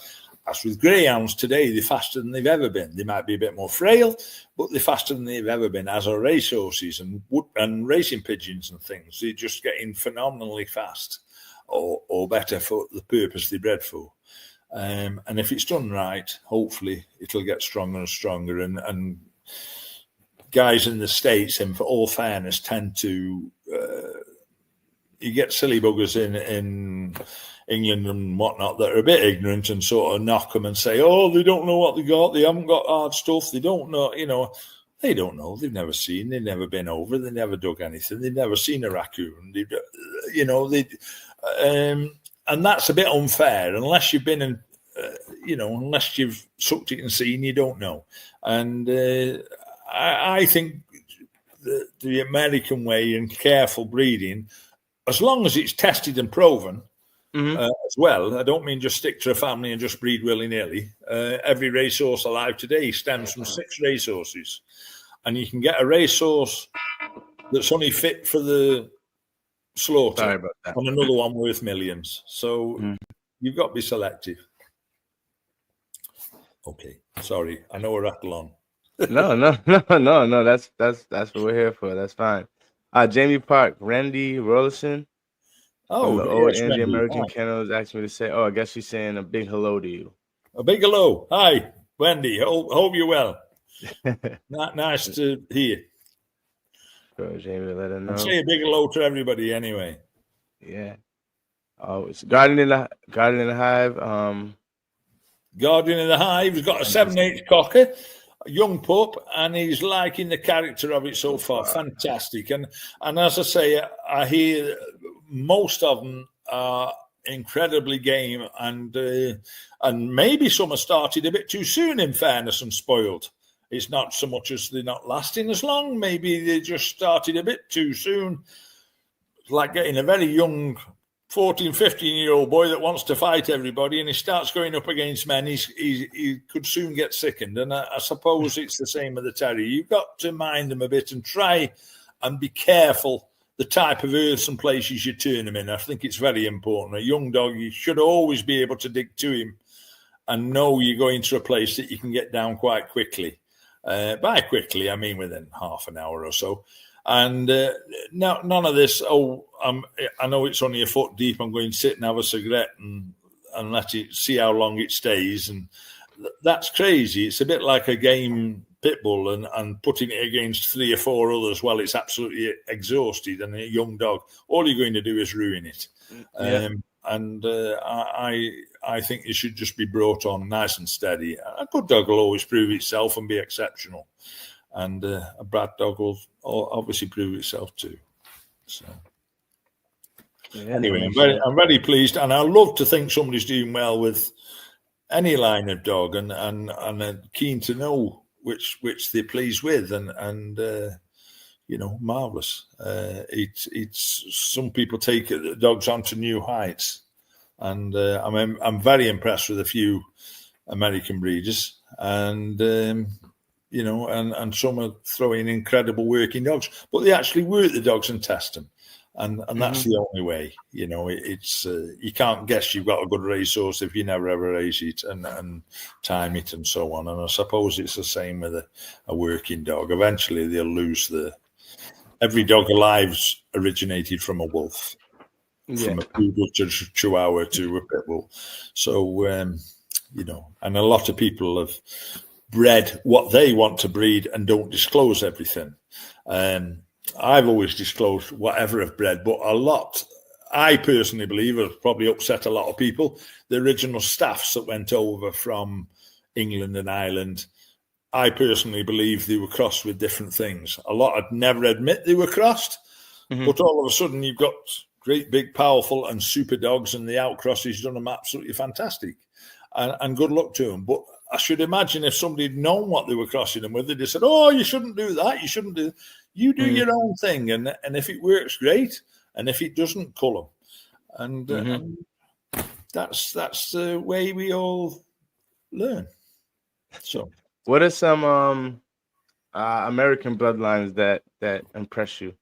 with greyhounds today, they're faster than they've ever been. They might be a bit more frail, but they're faster than they've ever been, as are racehorses and racing pigeons and things. They're just getting phenomenally fast or better for the purpose they're bred for. And if it's done right, hopefully it'll get stronger and stronger. And guys in the States, and for all fairness, tend to you get silly buggers in England and whatnot that are a bit ignorant and sort of knock them and say, oh, they don't know what they got, they haven't got hard stuff, they don't know, they don't know, they've never seen, they've never been over, they never dug anything, they've never seen a raccoon, and that's a bit unfair unless you've been in, unless you've sucked it and seen, you don't know. And I think the American way and careful breeding, as long as it's tested and proven as well. I don't mean just stick to a family and just breed willy-nilly. Every racehorse alive today stems from 6 racehorses. And you can get a racehorse that's only fit for the slaughter. Sorry about that. And another one worth millions. So you've got to be selective. Okay, sorry. I know we're rattle on. No. That's what we're here for. That's fine. Jamie Park, Randy Rolison. Oh, the old Andy American Kennels asked me to say, I guess she's saying a big hello to you. A big hello. Hi, Wendy. Hope you're well. Nice to hear. Sure, Jamie, let her know. And say a big hello to everybody anyway. Yeah. Oh, it's Guardian in the Hive. Guardian in the Hive. He's got a 7/8 cocker, a young pup, and he's liking the character of it so far. Fantastic. And as I say, I hear most of them are incredibly game, and maybe some have started a bit too soon, in fairness, and spoiled. It's not so much as they're not lasting as long. Maybe they just started a bit too soon. It's like getting a very young 14, 15-year-old boy that wants to fight everybody, and he starts going up against men, he could soon get sickened. And I suppose it's the same with the terrier. You've got to mind them a bit and try and be careful the type of earths and places you turn them in. I think it's very important. A young dog, you should always be able to dig to him and know you're going to a place that you can get down quite quickly. By quickly, I mean within half an hour or so. And none of this, I know it's only a foot deep, I'm going to sit and have a cigarette and let it see how long it stays. And that's crazy. It's a bit like a game pit bull and putting it against 3 or 4 others while it's absolutely exhausted and a young dog. All you're going to do is ruin it. Yeah. I think it should just be brought on nice and steady. A good dog will always prove itself and be exceptional. And a bad dog will obviously prove itself too. So anyway, I'm very pleased, and I love to think somebody's doing well with any line of dog, and keen to know which they're pleased with, and marvelous. It's some people take the dogs onto new heights, and I'm very impressed with a few American breeders, and and some are throwing incredible working dogs, but they actually work the dogs and test them. And that's the only way, it's you can't guess you've got a good racehorse if you never ever race it and time it and so on. And I suppose it's the same with a working dog. Eventually they'll lose every dog alive's originated from a wolf, from a poodle to a chihuahua to a pit bull. So, and a lot of people have bred what they want to breed and don't disclose everything. I've always disclosed whatever I've bred, but I personally believe, has probably upset a lot of people, the original staffs that went over from England and Ireland, I personally believe they were crossed with different things. A lot would never admit they were crossed, but all of a sudden you've got great, big, powerful and super dogs, and the outcrosses done them absolutely fantastic. And good luck to them. But I should imagine if somebody had known what they were crossing them with, they'd have said, "Oh, you shouldn't do that. You shouldn't do. You do your own thing, and if it works, great. And if it doesn't, cull them." And that's the way we all learn. So, what are some American bloodlines that impress you?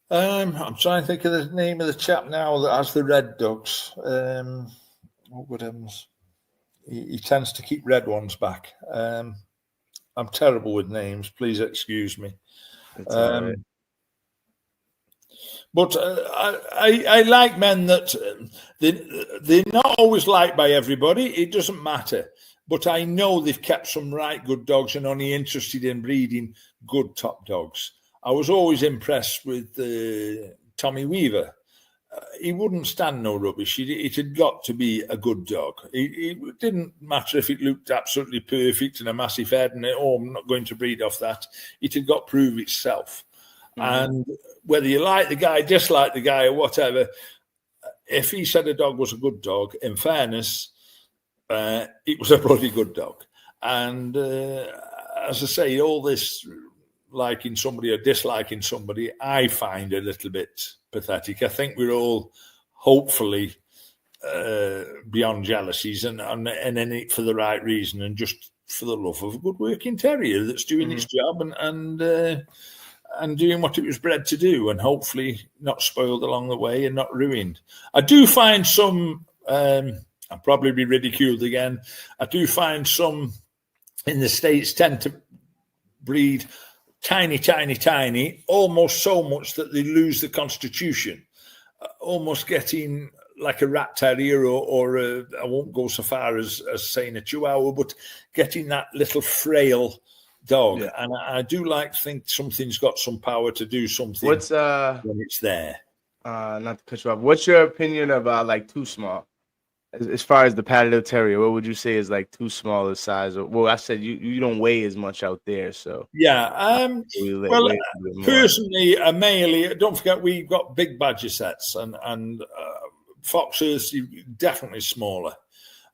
I'm trying to think of the name of the chap now that has the red dogs. He tends to keep red ones back. I'm terrible with names. Please excuse me. But I like men that they're not always liked by everybody. It doesn't matter. But I know they've kept some right good dogs and only interested in breeding good top dogs. I was always impressed with Tommy Weaver. He wouldn't stand no rubbish. It had got to be a good dog. It didn't matter if it looked absolutely perfect and a massive head and, I'm not going to breed off that. It had got to prove itself. And whether you like the guy, dislike the guy or whatever, if he said a dog was a good dog, in fairness, it was a bloody good dog. And as I say, all this liking somebody or disliking somebody, I find a little bit pathetic. I think we're all hopefully beyond jealousies and in it for the right reason and just for the love of a good working terrier that's doing its job and doing what it was bred to do, and hopefully not spoiled along the way and not ruined. I do find some, I'll probably be ridiculed again, I do find some in the States tend to breed tiny, almost so much that they lose the constitution, almost getting like a rat terrier or I won't go so far as saying a chihuahua, but getting that little frail dog. Yeah. And I do like to think something's got some power to do something when it's there. Not to cut you off, what's your opinion about like too small? As far as the Patterdale Terrier, what would you say is like too small a size? Well, I said you don't weigh as much out there, so yeah. Well, personally, a male. Don't forget we've got big badger sets and foxes definitely smaller.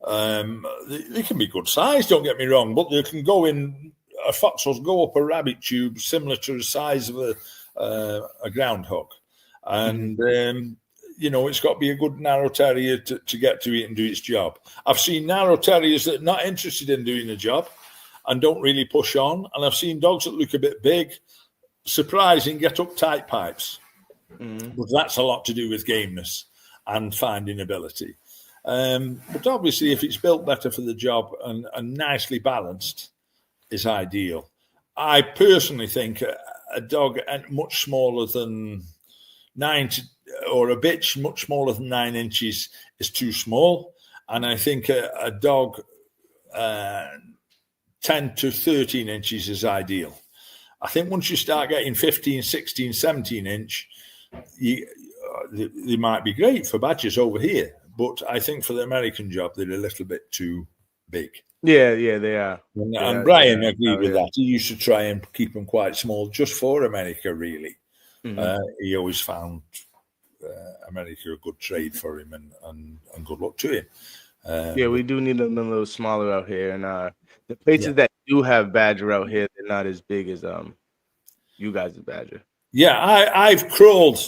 They can be good size. Don't get me wrong, but they can go in. A fox will go up a rabbit tube similar to the size of a groundhog, and it's got to be a good narrow terrier to get to it and do its job. I've seen narrow terriers that are not interested in doing the job and don't really push on. And I've seen dogs that look a bit big, surprising, get up tight pipes. But that's a lot to do with gameness and finding ability. But obviously, if it's built better for the job and nicely balanced, is ideal. I personally think a dog much smaller than 9 or a bitch much smaller than 9 inches is too small. And I think a dog 10 to 13 inches is ideal. I think once you start getting 15, 16, 17 inch, they might be great for badgers over here. But I think for the American job, they're a little bit too big. Yeah, they are. And Brian agreed with that. He used to try and keep them quite small just for America, really. He always found America a good trade for him and good luck to him. We do need them a little smaller out here. And the places that do have badger out here, they're not as big as you guys' badger. Yeah, I've crawled.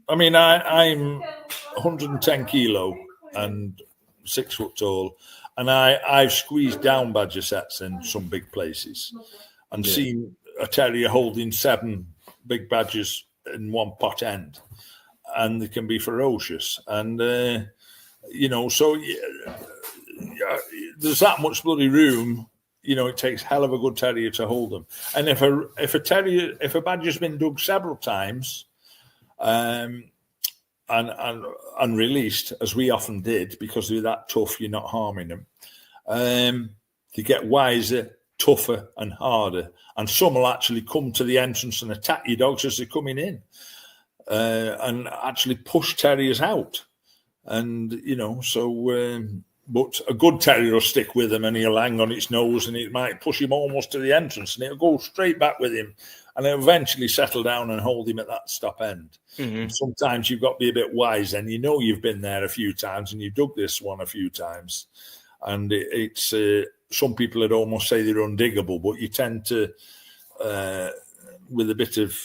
I mean, I'm 110 kilo and 6 foot tall. And I've squeezed down badger sets in some big places and seen a terrier holding 7 big badgers in one pot end. And they can be ferocious. And, so there's that much bloody room. It takes hell of a good terrier to hold them. And if a badger's been dug several times and released, as we often did, because they're that tough, you're not harming them. They get wiser, tougher, and harder. And some will actually come to the entrance and attack your dogs as they're coming in, and actually push terriers out. And but a good terrier will stick with him, and he'll hang on its nose, and it might push him almost to the entrance, and it'll go straight back with him, and it'll eventually settle down and hold him at that stop end. Sometimes you've got to be a bit wise, and you've been there a few times, and you've dug this one a few times, and it's some people would almost say they're undiggable, but you tend to, with a bit of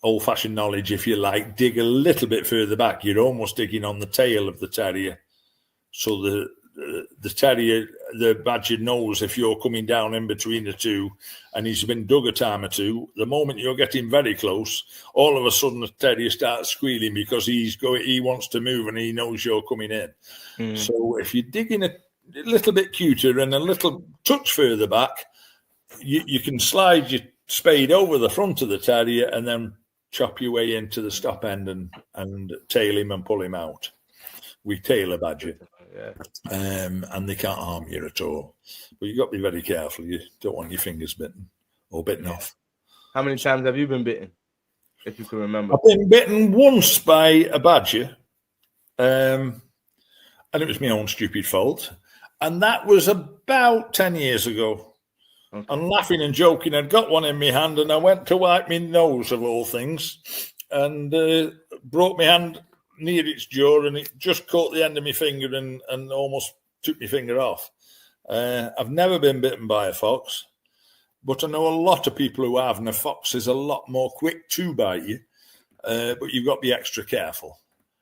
old-fashioned knowledge, if you like, dig a little bit further back. You're almost digging on the tail of the terrier. So the terrier, the badger knows if you're coming down in between the two and he's been dug a time or two, the moment you're getting very close, all of a sudden the terrier starts squealing because he wants to move and he knows you're coming in. So if you're digging a little bit cuter and a little touch further back, you can slide your spade over the front of the terrier and then chop your way into the stop end and tail him and pull him out. We tail a badger. And they can't harm you at all. But you've got to be very careful. You don't want your fingers bitten or bitten off. How many times have you been bitten, if you can remember? I've been bitten once by a badger, and it was my own stupid fault. And that was about 10 years ago. Okay. I'm laughing and joking. I'd got one in my hand, and I went to wipe my nose, of all things, and brought my hand near its jaw, and it just caught the end of my finger and almost took my finger off. I've never been bitten by a fox, but I know a lot of people who have, and a fox is a lot more quick to bite you, but you've got to be extra careful.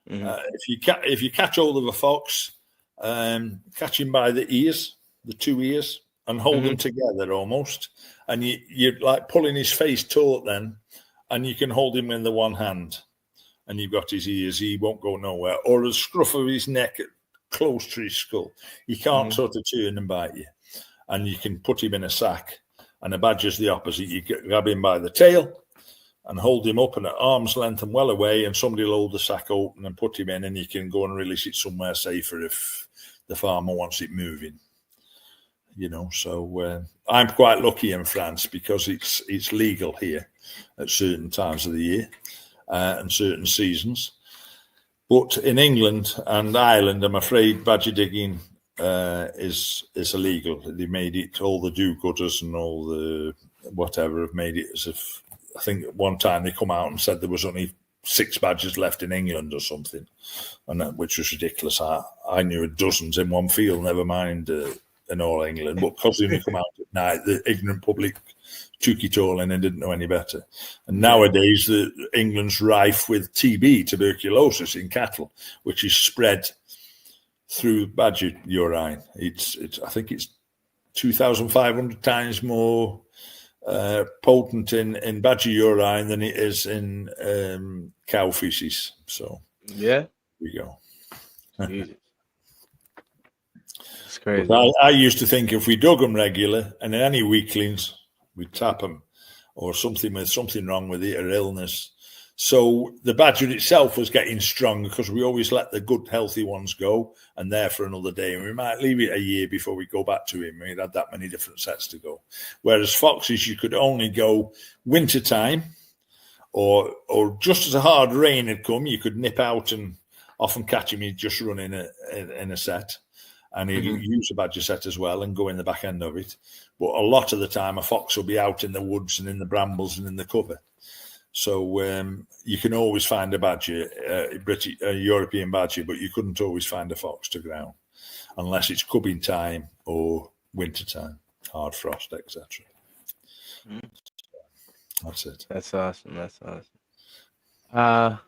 If you catch hold of a fox, catch him by the ears, the 2 ears, and hold them together almost, and you're like pulling his face taut then, and you can hold him in the one hand. And you've got his ears, he won't go nowhere. Or the scruff of his neck close to his skull. He can't sort of turn and bite you. And you can put him in a sack. And a badger's the opposite. You grab him by the tail and hold him up and at arm's length and well away, and somebody will hold the sack open and put him in, and you can go and release it somewhere safer if the farmer wants it moving. So I'm quite lucky in France because it's legal here at certain times of the year. And certain seasons, but in England and Ireland, I'm afraid badger digging is illegal. They made it, all the do-gooders and all the whatever have made it as if, I think at one time they come out and said there was only 6 badgers left in England or something, and which was ridiculous. I knew dozens in one field, never mind in all England, but because they only come out at night, the ignorant public took it all in and didn't know any better. And nowadays, England's rife with TB, tuberculosis in cattle, which is spread through badger urine. It's I think it's 2,500 times more potent in badger urine than it is in cow feces. So yeah, here we go. Jesus. It's crazy. But I used to think if we dug them regular and any weaklings, we'd tap them or something wrong with it or illness. So the badger itself was getting strong because we always let the good, healthy ones go and there for another day. And we might leave it a year before we go back to him. We'd had that many different sets to go. Whereas foxes, you could only go wintertime or just as a hard rain had come, you could nip out and often catch him. He'd just run in a set. And he'd use a badger set as well and go in the back end of it. But a lot of the time, a fox will be out in the woods and in the brambles and in the cover. So you can always find a badger, a European badger, but you couldn't always find a fox to ground unless it's cubbing time or winter time, hard frost, etc. That's it. That's awesome. That's awesome.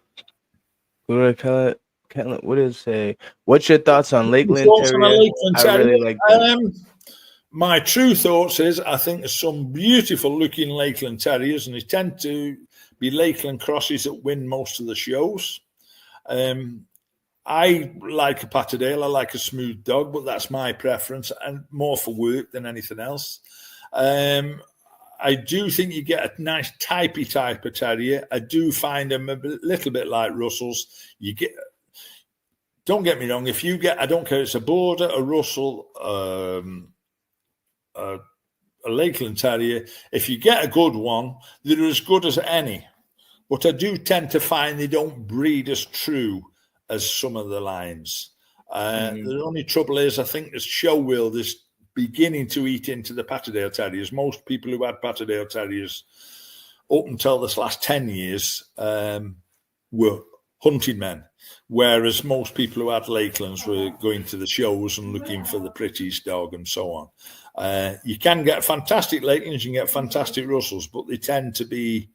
What did it say? What's your thoughts on Lakeland Terrier? I really like them. My true thoughts is I think there's some beautiful looking Lakeland Terriers, and they tend to be Lakeland crosses that win most of the shows. I like a Patterdale. I like a smooth dog, but that's my preference and more for work than anything else. I do think you get a nice typey type of terrier. I do find them a little bit like Russells. Don't get me wrong. If you get, I don't care, it's a Border, a Russell, a Lakeland Terrier. If you get a good one, they're as good as any. But I do tend to find they don't breed as true as some of the lines. The only trouble is, I think the show world is beginning to eat into the Patterdale Terriers. Most people who had Patterdale Terriers up until this last 10 years were hunting men, whereas most people who had Lakelands were going to the shows and looking for the prettiest dog and so on. You can get fantastic Lakelands, you can get fantastic Russells, but they tend to be,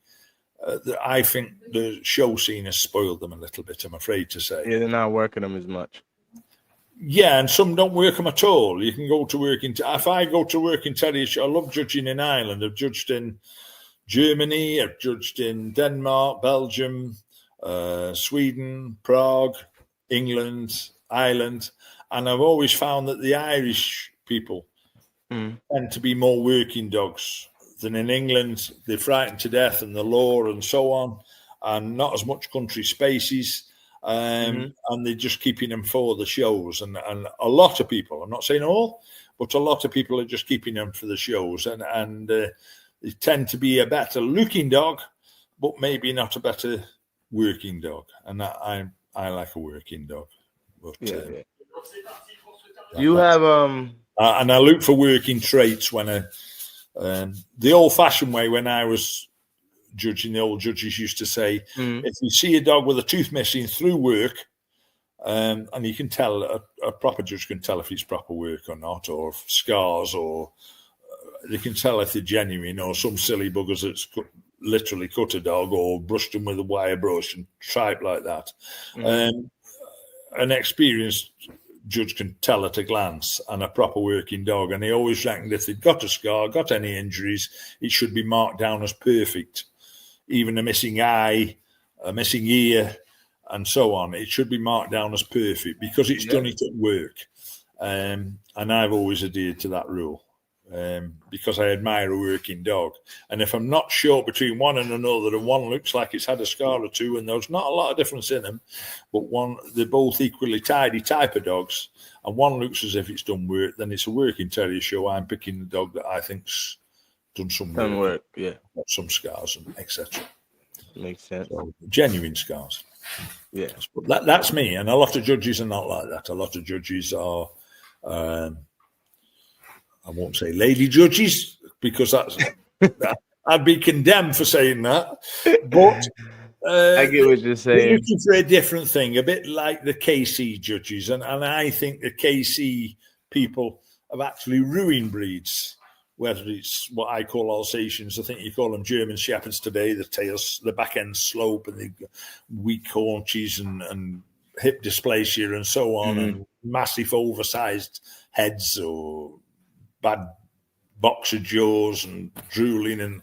I think the show scene has spoiled them a little bit, I'm afraid to say. Yeah, they're not working them as much. Yeah, and some don't work them at all. You can go to working. If I go to working terriers, I love judging in Ireland. I've judged in Germany, I've judged in Denmark, Belgium, Sweden, Prague, England, Ireland, and I've always found that the Irish people tend to be more working dogs than in England. They're frightened to death and the law and so on, and not as much country spaces. And they're just keeping them for the shows, and a lot of people, I'm not saying all, but a lot of people are just keeping them for the shows, and they tend to be a better looking dog, but maybe not a better working dog. And I like a working dog. But, you have and I look for working traits when the old-fashioned way when I was judging, the old judges used to say, if you see a dog with a tooth missing through work, and you can tell, a proper judge can tell if it's proper work or not, or scars, or they can tell if they're genuine, or some silly buggers that's literally cut a dog or brushed him with a wire brush and tripe like that. An experienced judge can tell at a glance, and a proper working dog, and they always reckoned if they'd got a scar, got any injuries, it should be marked down as perfect. Even a missing eye, a missing ear, and so on. It should be marked down as perfect because it's done it at work. And I've always adhered to that rule because I admire a working dog. And if I'm not sure between one and another, and one looks like it's had a scar or two, and there's not a lot of difference in them, but they're both equally tidy type of dogs, and one looks as if it's done work, then it's a working terrier show. I'm picking the dog that I think's done some work, got some scars and etc. Makes sense. So, genuine scars. Yeah, but that's me, and a lot of judges are not like that. A lot of judges are, I won't say lady judges because I'd be condemned for saying that. But I get what you're saying. They're looking for a different thing, a bit like the KC judges, and I think the KC people have actually ruined breeds. whether it's what I call Alsatians. I think you call them German Shepherds today. The tails, the back end slope, and the weak haunches and hip dysplasia and so on, and massive oversized heads or bad boxer jaws and drooling. And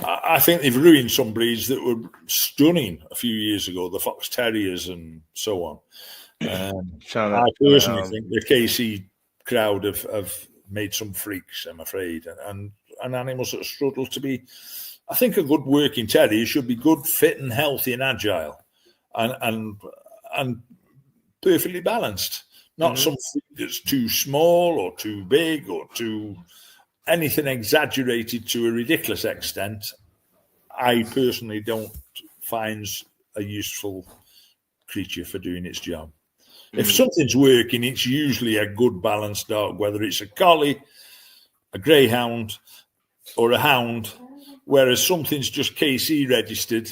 I think they've ruined some breeds that were stunning a few years ago, the Fox Terriers and so on. I personally think the KC crowd have made some freaks, I'm afraid, and animals that struggle to be. I think a good working terrier should be good, fit, and healthy, and agile, and perfectly balanced. Not some freak that's too small or too big or too anything exaggerated to a ridiculous extent. I personally don't find a useful creature for doing its job. If something's working, it's usually a good balanced dog, whether it's a collie, a greyhound, or a hound. Whereas something's just KC registered,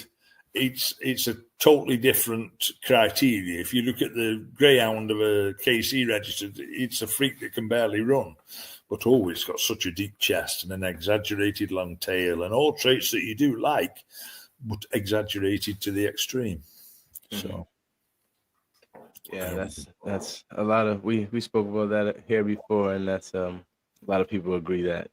it's a totally different criteria. If you look at the greyhound of a KC registered, it's a freak that can barely run, but it's got such a deep chest and an exaggerated long tail and all traits that you do like, but exaggerated to the extreme. So. Yeah, that's a lot of we spoke about that here before, and that's a lot of people agree that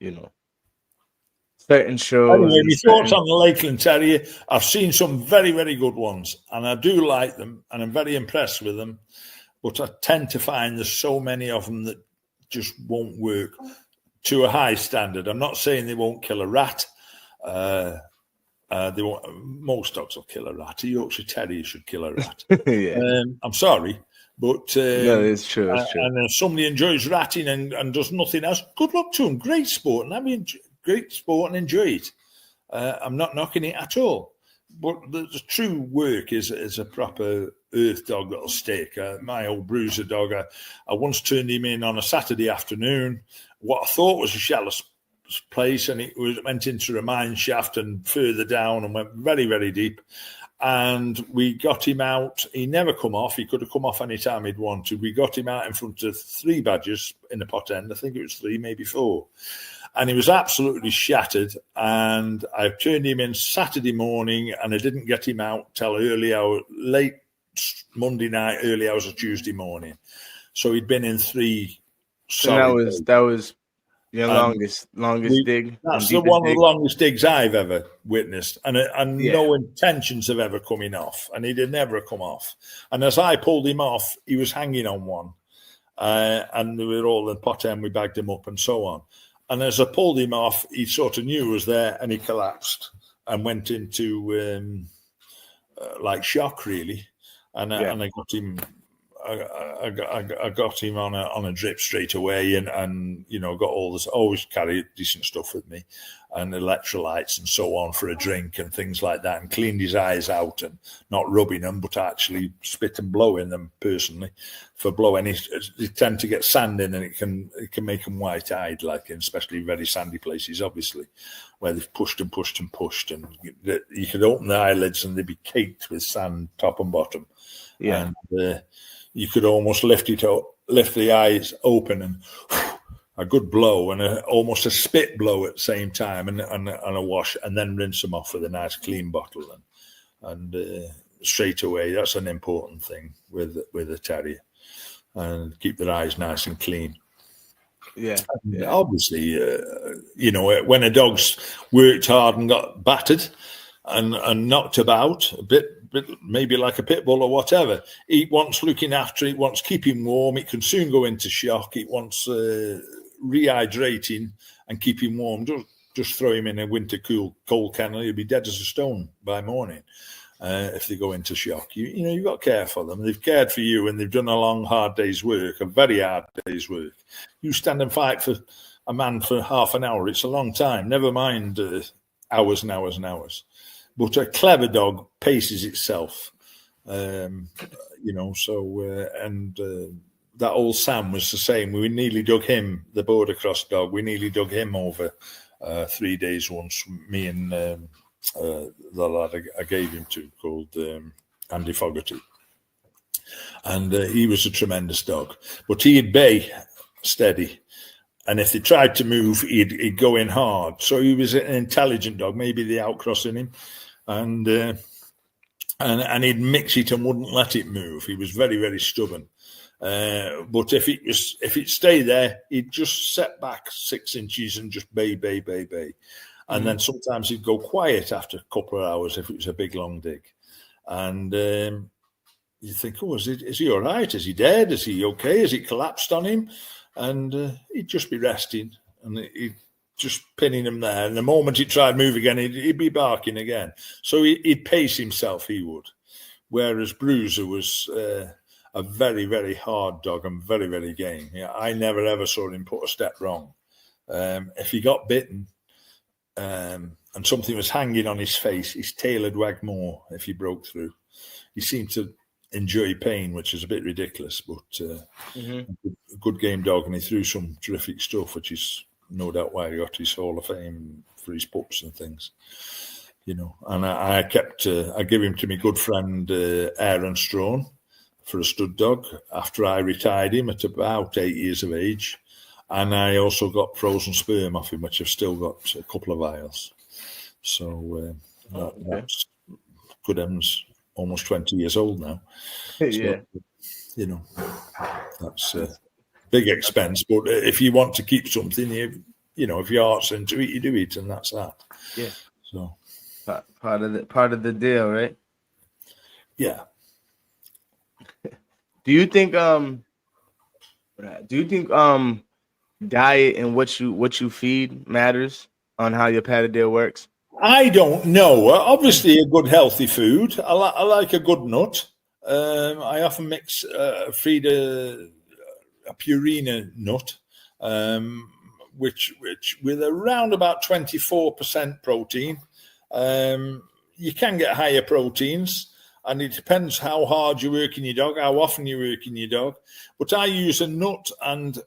certain shows. Anyway, my thoughts on the Lakeland Terrier. I've seen some very, very good ones, and I do like them, and I'm very impressed with them. But I tend to find there's so many of them that just won't work to a high standard. I'm not saying they won't kill a rat. They won't, most dogs will kill a rat. A Yorkshire Terrier should kill a rat. I'm sorry, but it's true. It's true. And if somebody enjoys ratting and does nothing else, good luck to them. Great sport, and I mean, great sport and enjoy it. I'm not knocking it at all. But the true work is a proper earth dog that'll stick. My old bruiser dog, I once turned him in on a Saturday afternoon. What I thought was a shallow place, and it went into a mine shaft and further down and went very, very deep. And we got him out. He never come off. He could have come off any time he'd wanted. We got him out in front of 3 badgers in the pot end. I think it was 3, maybe 4. And he was absolutely shattered. And I turned him in Saturday morning, and I didn't get him out till late Monday night, early hours of Tuesday morning. So he'd been in 3 solid days. That was your longest dig. That's one of the longest digs I've ever witnessed, and no intentions of ever coming off, and he did never come off. And as I pulled him off, he was hanging on one, and we were all in pot end. We bagged him up and so on. And as I pulled him off, he sort of knew I was there, and he collapsed and went into like shock, really. And I got him. I got him on a drip straight away, and got all this. Always carry decent stuff with me, and electrolytes and so on for a drink and things like that, and cleaned his eyes out, and not rubbing them, but actually spit and blowing them personally. For blowing, they tend to get sand in, and it can make them white-eyed, like in especially very sandy places, obviously, where they've pushed and pushed and pushed, and you could open the eyelids and they'd be caked with sand, top and bottom. Yeah. And you could almost lift the eyes open, and a good blow, and almost a spit blow at the same time, and a wash, and then rinse them off with a nice clean bottle, and straight away. That's an important thing with a terrier, and keep their eyes nice and clean. Yeah. Obviously, when a dog's worked hard and got battered and knocked about a bit, maybe like a pit bull or whatever, it wants looking after, it wants keeping warm, it can soon go into shock, it wants rehydrating and keeping warm. Just throw him in a winter cold kennel, he'll be dead as a stone by morning if they go into shock. You've got to care for them. They've cared for you, and they've done a long, hard day's work, a very hard day's work. You stand and fight for a man for half an hour, it's a long time, never mind hours and hours and hours. But a clever dog paces itself, and that old Sam was the same. We nearly dug him, the border cross dog, we nearly dug him over 3 days once, me and the lad I gave him to, called Andy Fogarty. And he was a tremendous dog. But he'd bay steady, and if they tried to move, he'd go in hard. So he was an intelligent dog. Maybe they outcrossing him, and he'd mix it and wouldn't let it move. He was very, very stubborn. But if it stayed there, he'd just set back 6 inches and just bay. And then sometimes he'd go quiet after a couple of hours if it was a big long dig. And you think, oh, is he all right? Is he dead? Is he okay? Has it collapsed on him? And he'd just be resting, and he'd just pinning him there. And the moment he tried to move again, he'd be barking again. So he'd pace himself, he would. Whereas Bruiser was a very, very hard dog and very, very game. Yeah, I never, ever saw him put a step wrong. If he got bitten and something was hanging on his face, his tail would wag more if he broke through. He seemed to enjoy pain, which is a bit ridiculous, but a good game dog, and he threw some terrific stuff, which is no doubt why he got his Hall of Fame for his pups and things, you know. And I gave him to my good friend Aaron Strawn for a stud dog after I retired him at about 8 years of age, and I also got frozen sperm off him, which I've still got a couple of vials. So that's good heavens, almost 20 years old now. So, Yeah. you know, that's a big expense. But if you want to keep something, you know, if your heart's into it, you do it, and that's that. Yeah. So part of the deal, right? yeah. Do you think diet and what you feed matters on how your Patterdale works? I don't know. Obviously, a good healthy food. I like a good nut. I often feed a Purina nut, which with around about 24% protein. You can get higher proteins, and it depends how hard you work in your dog, how often you work in your dog. But I use a nut and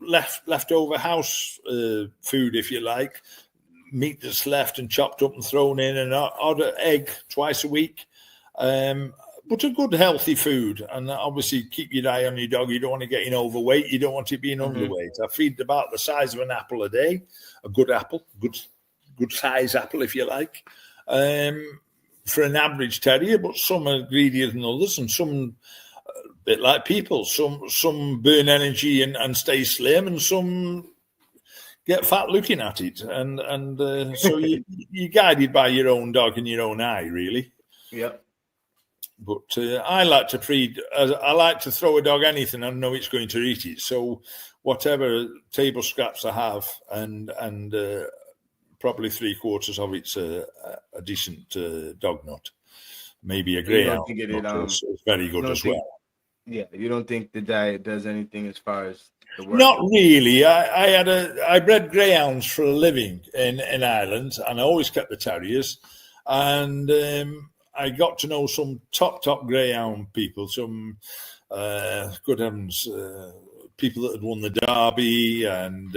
leftover house food, if you like. Meat that's left and chopped up and thrown in, and odd egg twice a week. But a good healthy food, and obviously keep your eye on your dog. You don't want to get overweight. You don't want it being underweight. I feed about the size of an apple a day, a good apple, good size apple if you like, for an average terrier. But some are greedier than others, and some a bit like people. Some burn energy and stay slim, and some get fat looking at it, and so you're guided by your own dog and your own eye, really. Yep. But I like to feed. I like to throw a dog anything I know it's going to eat it. So whatever table scraps I have, and probably 3/4 of it's a decent dog nut, maybe a greyhound. It's very good as well. Yeah, you don't think the diet does anything as far as the work? Not really. I bred greyhounds for a living in Ireland, and I always kept the terriers. And I got to know some top greyhound people, some good heavens, people that had won the Derby and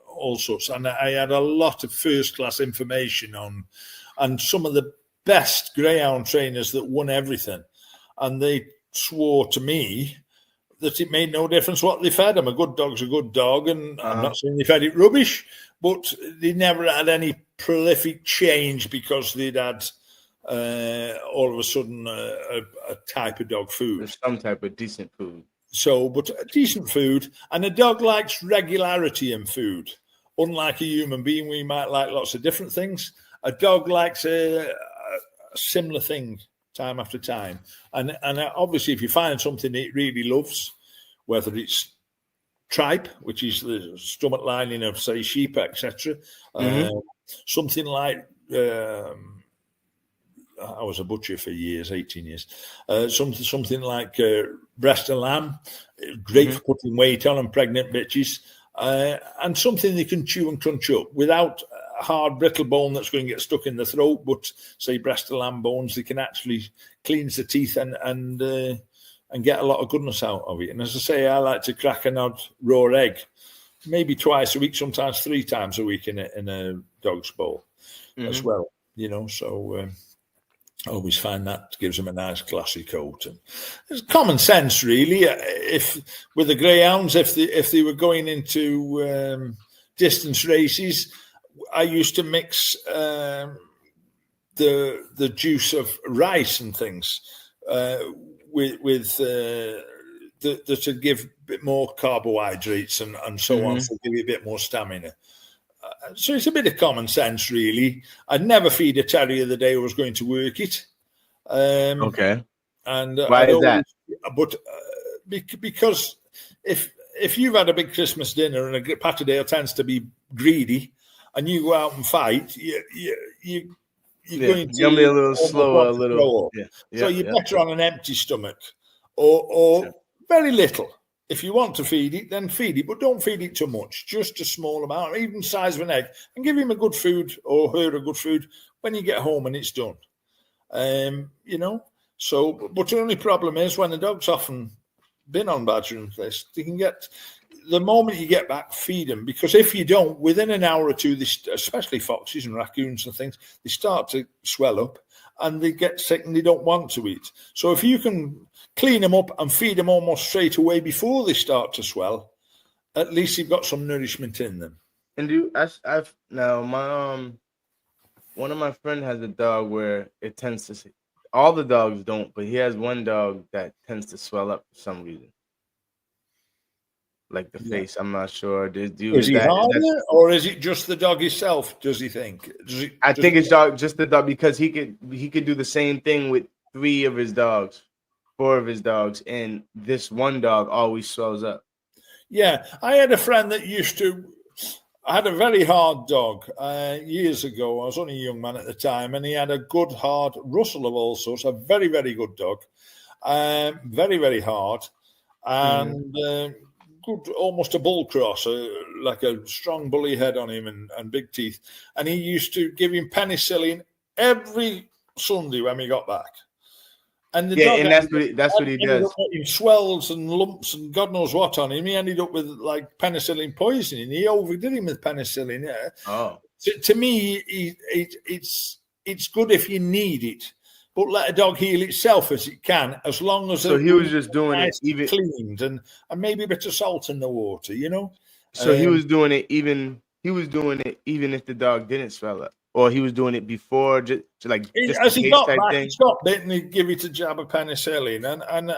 all sorts. And I had a lot of first-class information on, and some of the best greyhound trainers that won everything. And they swore to me that it made no difference what they fed them. A good dog's a good dog, and I'm not saying they fed it rubbish, but they never had any prolific change because they'd had all of a sudden a type of dog food. There's some type of decent food. So, but decent food, and a dog likes regularity in food. Unlike a human being, we might like lots of different things. A dog likes a similar thing time after time, and obviously if you find something it really loves, whether it's tripe, which is the stomach lining of say sheep, etc., something like I was a butcher for years, 18 years, something like breast of lamb, great for putting weight on and pregnant bitches, and something they can chew and crunch up without a hard brittle bone that's going to get stuck in the throat. But say breast of lamb bones, they can actually cleanse the teeth and get a lot of goodness out of it. And as I say, I like to crack an odd raw egg, maybe twice a week, sometimes 3 times a week in a dog's bowl as well. You know, so I always find that gives them a nice classy coat. And it's common sense, really. If with the greyhounds, if they were going into distance races, I used to mix the juice of rice and things with that to give a bit more carbohydrates and so on, so give you a bit more stamina. So it's a bit of common sense, really. I'd never feed a terrier the day I was going to work it. Okay. And why is that? But because if you've had a big Christmas dinner and a Patterdale tends to be greedy, and you go out and fight, you're going to be a little slower, a little. So you're better on an empty stomach, or very little. If you want to feed it, then feed it, but don't feed it too much. Just a small amount, even the size of an egg, and give him a good food or her a good food when you get home and it's done. So, but the only problem is when the dog's often been on badger and this, they can get, the moment you get back, feed them, because if you don't, within an hour or two, especially foxes and raccoons and things, they start to swell up and they get sick and they don't want to eat. So if you can clean them up and feed them almost straight away before they start to swell, at least you've got some nourishment in them. And one of my friends has a dog where it tends to, all the dogs don't, but he has one dog that tends to swell up for some reason. Like the face, I'm not sure. Is he harder, or is it just the dog himself? Does he think? I think it's just the dog, because he could do the same thing with 4 of his dogs, and this one dog always swells up. Yeah, I had a friend that I had a very hard dog years ago. I was only a young man at the time, and he had a good hard Russell of all sorts, a very, very good dog, very, very hard, and good, almost a bull cross, like a strong bully head on him and big teeth. And he used to give him penicillin every Sunday when we got back. And that's what he does. He swells and lumps and God knows what on him. He ended up with like penicillin poisoning. He overdid him with penicillin. Yeah. Oh. To me, it's good if you need it, but let a dog heal itself as it can, as long as. So he was just doing it even cleaned and maybe a bit of salt in the water, So he was doing it even. He was doing it even if the dog didn't swell up. Or he was doing it before, just as he got back, he stopped it and he gave it a jab of penicillin, and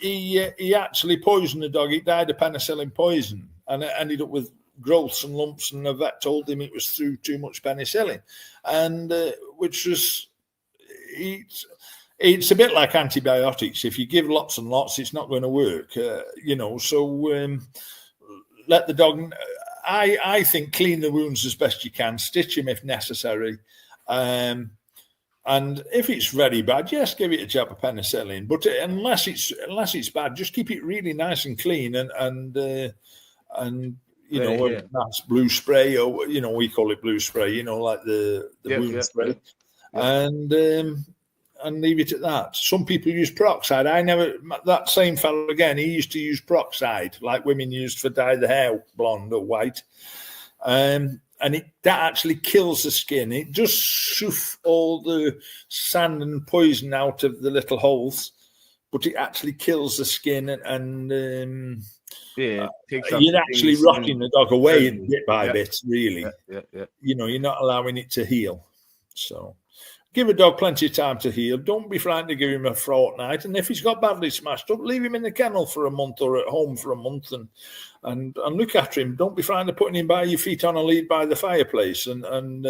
he actually poisoned the dog. He died of penicillin poison, and it ended up with growths and lumps. And the vet told him it was through too much penicillin, and which was it's a bit like antibiotics. If you give lots and lots, it's not going to work. So let the dog. I think clean the wounds as best you can, stitch them if necessary, and if it's very bad, yes, give it a jab of penicillin. But unless it's bad, just keep it really nice and clean, and that's blue spray, or we call it blue spray, like the wound spray, and leave it at that. Some people use peroxide. That same fellow again, he used to use peroxide, like women used for dye the hair blonde or white. And that actually kills the skin. It just shoof all the sand and poison out of the little holes, but it actually kills the skin, and you're actually rotting the dog away bit by bit, really. You're not allowing it to heal. So give a dog plenty of time to heal. Don't be frightened to give him a fortnight. And if he's got badly smashed up, leave him in the kennel for a month or at home for a month and look after him. Don't be frightened of putting him by your feet on a lead by the fireplace and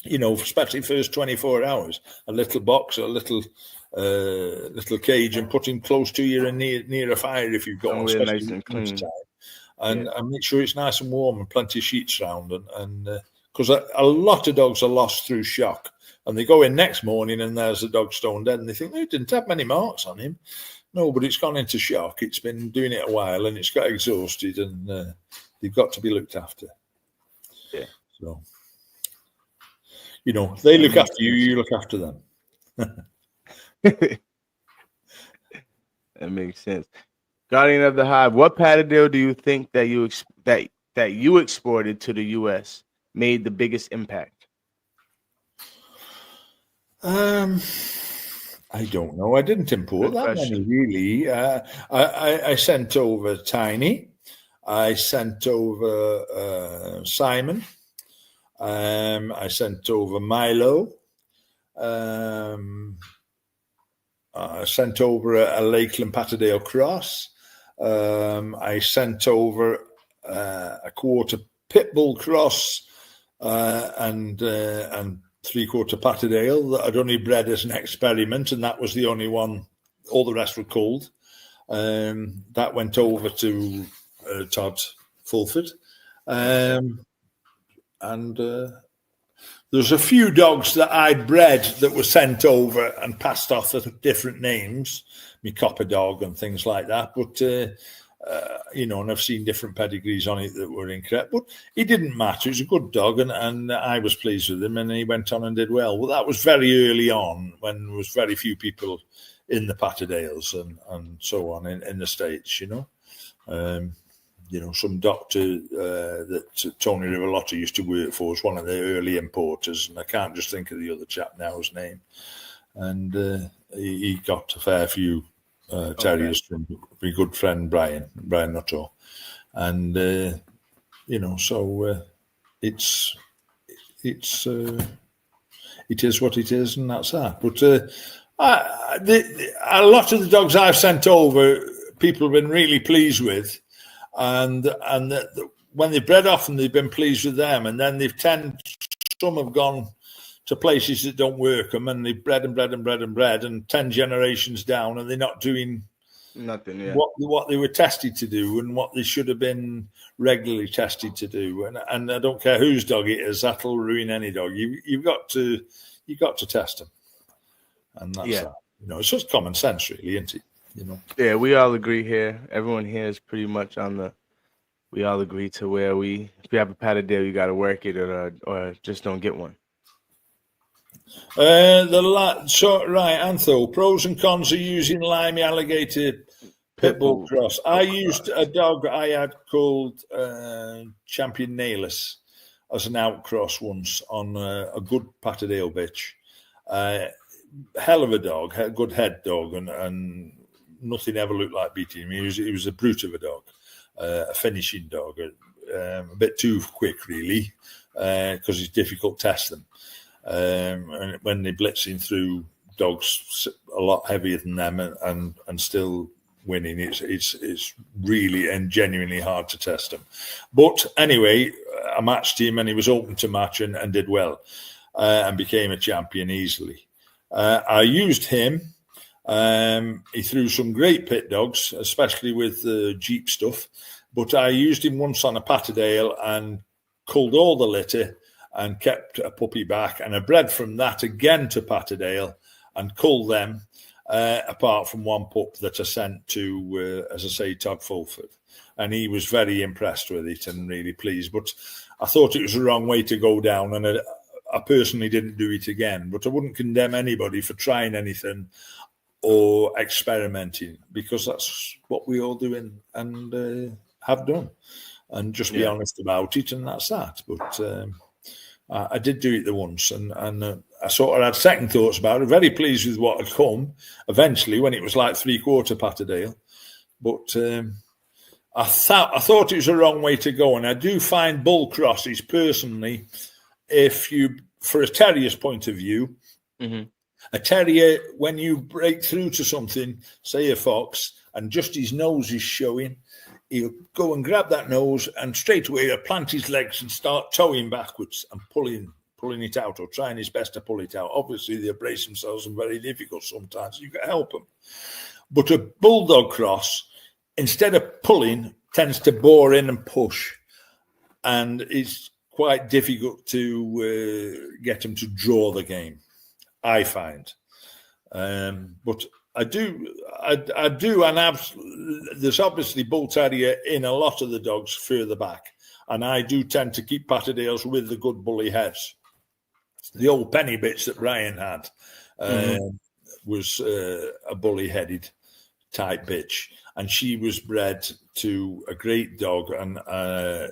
especially first 24 hours, a little box, a little cage, and put him close to you and near a fire if you've got one, especially nice and clean. And make sure it's nice and warm and plenty of sheets around, and because a lot of dogs are lost through shock. And they go in next morning and there's the dog stone dead, and they think, he didn't have many marks on him. No, but it's gone into shock. It's been doing it a while and it's got exhausted, and they've got to be looked after. Yeah. So, they look after you, you look after them. That makes sense. Guardian of the Hive, what Patterdale do you think that you exported to the U.S. made the biggest impact? I don't know. I didn't import Good that question. many, really. I sent over Tiny. I sent over Simon. I sent over Milo. I sent over a Lakeland Patterdale Cross. I sent over a quarter Pitbull Cross and 3/4 Patterdale that I'd only bred as an experiment, and that was the only one. All the rest were culled. That went over to Todd Fulford. There's a few dogs that I'd bred that were sent over and passed off with different names, me copper dog and things like that. But, and I've seen different pedigrees on it that were incorrect. But it didn't matter. It was a good dog, and I was pleased with him, and he went on and did well. Well, that was very early on when there was very few people in the Patterdales and so on in the States, some doctor that Tony Rivalotta used to work for was one of the early importers, and I can't just think of the other chap now's name. And he got a fair few terriers from my good friend Brian Nuttall. And, so it is what it is, and that's that. But a lot of the dogs I've sent over, people have been really pleased with. And when they've bred off and they've been pleased with them, and then some have gone to places that don't work them, and they've bred and bred and bred and bred, and 10 generations down, and they're not doing nothing. Yeah. What they were tested to do and what they should have been regularly tested to do. And I don't care whose dog it is, that'll ruin any dog. You've got to test them, and that's that. It's just common sense, really, isn't it? Yeah, we all agree here. Everyone here is pretty much we all agree to where if you have a Patterdale, you got to work it or just don't get one. Right, Antho, pros and cons of using Limey Alligator Pitbull Cross. I used a dog I had called Champion Nailus as an outcross once on a good Patterdale bitch. Hell of a dog, a good head dog, and nothing ever looked like beating him. He was a brute of a dog, a finishing dog, a bit too quick, really, because it's difficult to test them. And when they're blitzing through dogs a lot heavier than them and still winning, it's really and genuinely hard to test them. But anyway, I matched him, and he was open to match and did well, and became a champion easily. I used him. He threw some great pit dogs, especially with the Jeep stuff. But I used him once on a Patterdale and culled all the litter and kept a puppy back. And I bred from that again to Patterdale and culled them, apart from one pup that I sent to, as I say, Todd Fulford. And he was very impressed with it and really pleased. But I thought it was the wrong way to go down, and I personally didn't do it again. But I wouldn't condemn anybody for trying anything or experimenting, because that's what we all do and have done, and just be honest about it, and that's that. But I did do it the once, and I sort of had second thoughts about it. Very pleased with what had come eventually when it was like 3/4 Patterdale, but I thought it was the wrong way to go. And I do find bull crosses personally, for a terrier's point of view. Mm-hmm. A terrier, when you break through to something, say a fox, and just his nose is showing, he'll go and grab that nose and straight away he'll plant his legs and start towing backwards and pulling it out, or trying his best to pull it out. Obviously, they brace themselves and very difficult sometimes. You can help them. But a bulldog cross, instead of pulling, tends to bore in and push. And it's quite difficult to get them to draw the game, I find. But I do, and there's obviously bull terrier in a lot of the dogs further back, and I do tend to keep Patterdales with the good bully heads. The old penny bitch that Brian had was a bully-headed type bitch, and she was bred to a great dog, and a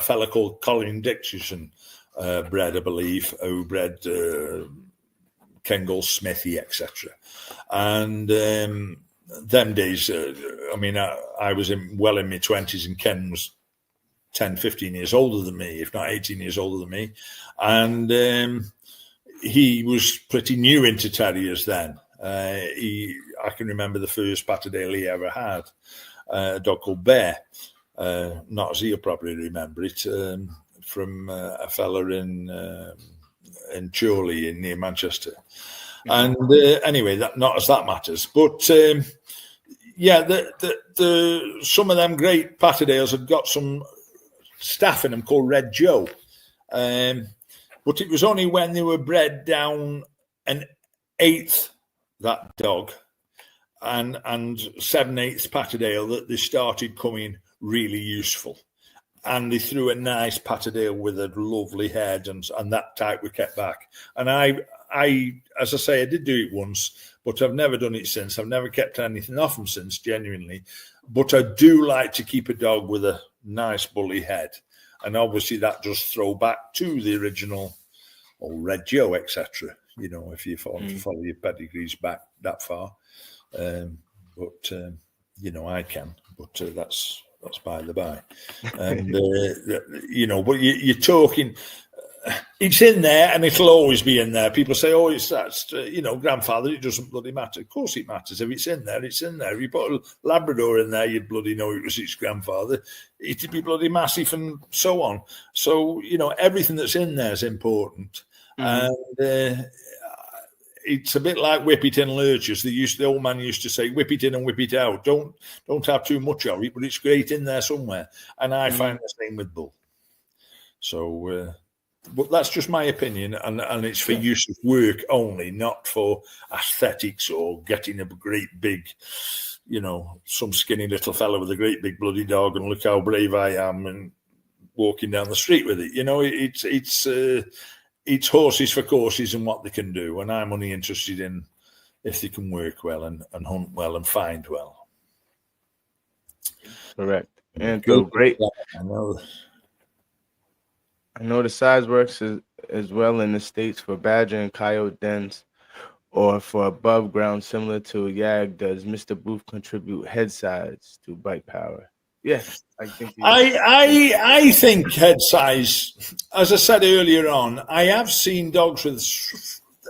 fella called Colin Dixon bred, I believe, who bred Kengol, Smithy, etc. And them days, I mean, I was well in my 20s, and Ken was 10, 15 years older than me, if not 18 years older than me. And he was pretty new into terriers then. I can remember the first Patterdale he ever had, a dog called Bear. Not as he'll probably remember it, from a fella in Chorley near Manchester. And anyway, not as that matters. But yeah, the some of them great Patterdales had got some staff in them called Red Joe. But it was only when they were bred down an eighth, that dog, and 7/8 Patterdale, that they started coming really useful. And they threw a nice Patterdale with a lovely head, and that type we kept back. And I, as I say, I did do it once, but I've never done it since. I've never kept anything off them since, genuinely. But I do like to keep a dog with a nice bully head. And obviously that does throw back to the original old Red Joe, etc. You know, if you follow your pedigrees back that far. But you know, I can. But that's by the by. And you know, but you're talking. It's in there, and it'll always be in there. People say, "Oh, that's you know, grandfather." It doesn't bloody matter. Of course, it matters. If it's in there, it's in there. If you put a Labrador in there, you'd bloody know it was its grandfather. It'd be bloody massive, and so on. So you know, everything that's in there is important, and it's a bit like whip it in lurchers. The old man used to say, "Whip it in and whip it out." Don't have too much of it, but it's great in there somewhere. And I find the same with bull. So. But that's just my opinion, and it's for use of work only, not for aesthetics or getting a great big, you know, some skinny little fella with a great big bloody dog and look how brave I am and walking down the street with it. You know, it's horses for courses and what they can do, and I'm only interested in if they can work well and hunt well and find well. Correct. And so great. I know the size works as well in the States for badger and coyote dens, or for above ground, similar to a YAG. Does Mr. Booth contribute head size to bite power? Yes, I think. I think head size, as I said earlier on, I have seen dogs with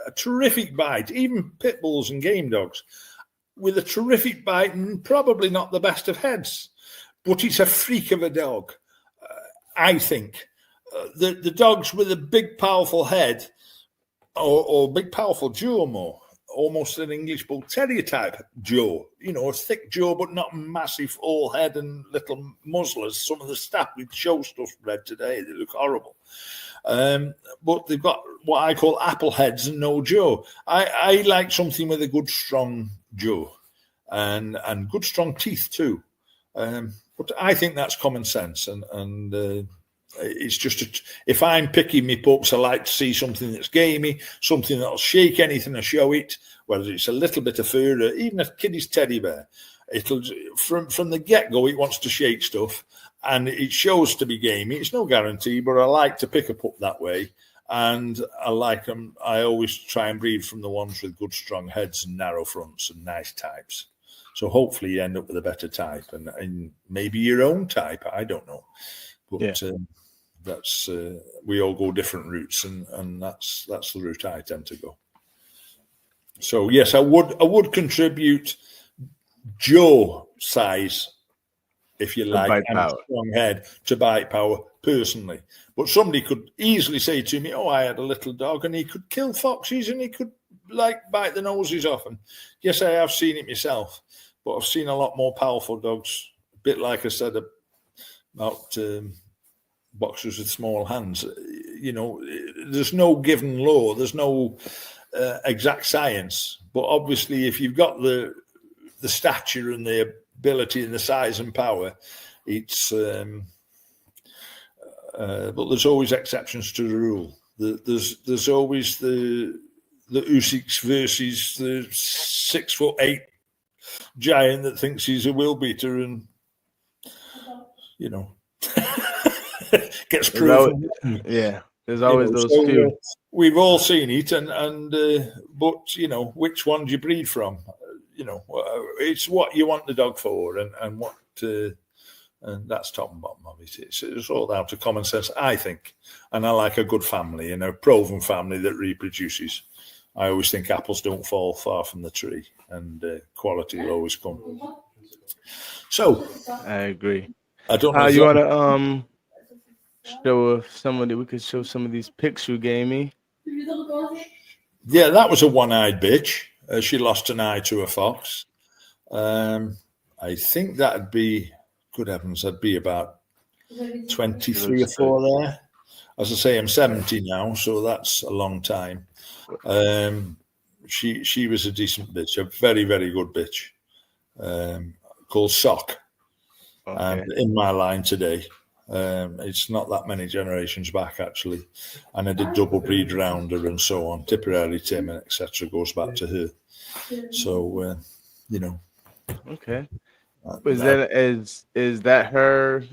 a terrific bite, even pit bulls and game dogs, with a terrific bite and probably not the best of heads, but it's a freak of a dog, I think. The dogs with a big, powerful head or big, powerful jaw, more almost an English Bull Terrier type jaw, you know, a thick jaw, but not massive all head and little muzzlers. Some of the staff with show stuff bred today, they look horrible. But they've got what I call apple heads and no jaw. I like something with a good, strong jaw and good, strong teeth too. But I think that's common sense, and it's just if I'm picking me pups, I like to see something that's gamey, something that'll shake anything I show it, whether it's a little bit of fur or even a kiddie's teddy bear. It'll from the get-go, it wants to shake stuff, and it shows to be gamey. It's no guarantee, but I like to pick a pup that way, and I like them. I always try and breed from the ones with good, strong heads and narrow fronts and nice types. So hopefully you end up with a better type, and maybe your own type. I don't know, but. Yeah. That's we all go different routes, and that's the route I tend to go. So yes, I would contribute jaw size, if you like, and a strong head to bite power personally. But somebody could easily say to me, "Oh, I had a little dog, and he could kill foxes, and he could bite the noses off." And yes, I have seen it myself, but I've seen a lot more powerful dogs. A bit like I said about. Boxers with small hands, you know, there's no given law, there's no exact science, but obviously if you've got the stature and the ability and the size and power, it's but there's always exceptions to the rule. There's always the Usyk's versus the 6'8" giant that thinks he's a will beater, and you know. Gets proven. Yeah, There's always those few. We've all seen it, but which one do you breed from? It's what you want the dog for, and what, and that's top and bottom of it. It's all down to common sense, I think. And I like a good family, a proven family that reproduces. I always think apples don't fall far from the tree, and quality will always come. So I agree. I don't know. You want to show somebody? We could show some of these pics you gave me. Yeah, that was a one-eyed bitch. She lost an eye to a fox. I think that'd be, good heavens, that'd be about 23 or 4 there. As I say, I'm 70 now, so that's a long time. She was a decent bitch, a very, very good bitch, called Sock. Okay. And in my line today. It's not that many generations back, actually. And I did double breed around her and so on. Tipperary Tim and etc. goes back to her. So, Okay. Is that her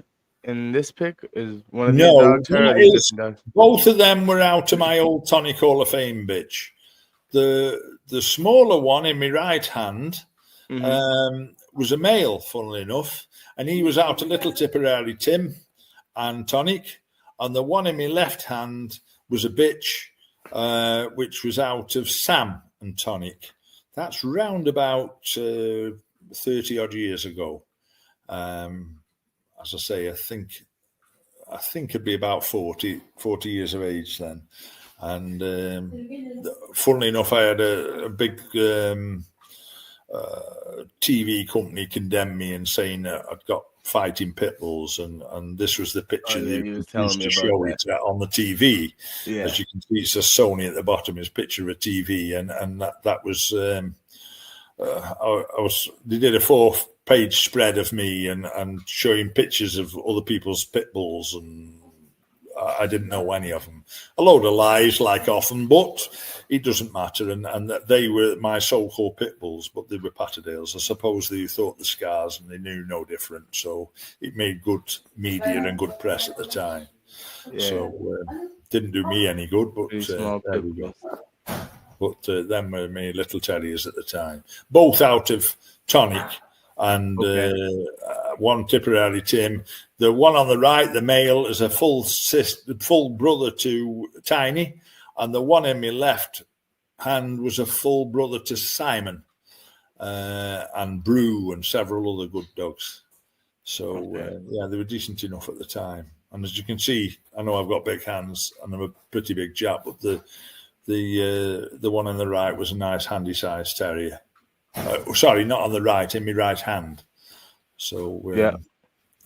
in this pic? Is one of these dogs her? Or these dogs? Both of them were out of my old Tonic Hall of Fame bitch. The smaller one in my right hand was a male, funnily enough. And he was out a little Tipperary Tim and Tonic, and the one in my left hand was a bitch, which was out of Sam and Tonic. That's round about 30 odd years ago. As I say, I think it'd be about 40 years of age then. And funnily enough, I had a big TV company condemn me and saying that I'd got fighting pit bulls, and this was the picture they used to show it on the TV. Yeah. As you can see, it's a Sony at the bottom. Is a picture of a TV, and that was they did a 4-page spread of me and showing pictures of other people's pit bulls, and I didn't know any of them. A load of lies, like often, but it doesn't matter. And they were my so-called pit bulls, but they were Patterdales. I suppose they thought the scars and they knew no different. So it made good media and good press at the time. Yeah. So didn't do me any good, but there we go. But them were my little terriers at the time. Both out of Tonic. And one Tipperary Tim. The one on the right, the male, is a full brother to Tiny, and the one in my left hand was a full brother to Simon, and Brew, and several other good dogs. So they were decent enough at the time. And as you can see, I know I've got big hands, and I'm a pretty big chap, but the one on the right was a nice handy-sized terrier. Sorry, not on the right, in my right hand. So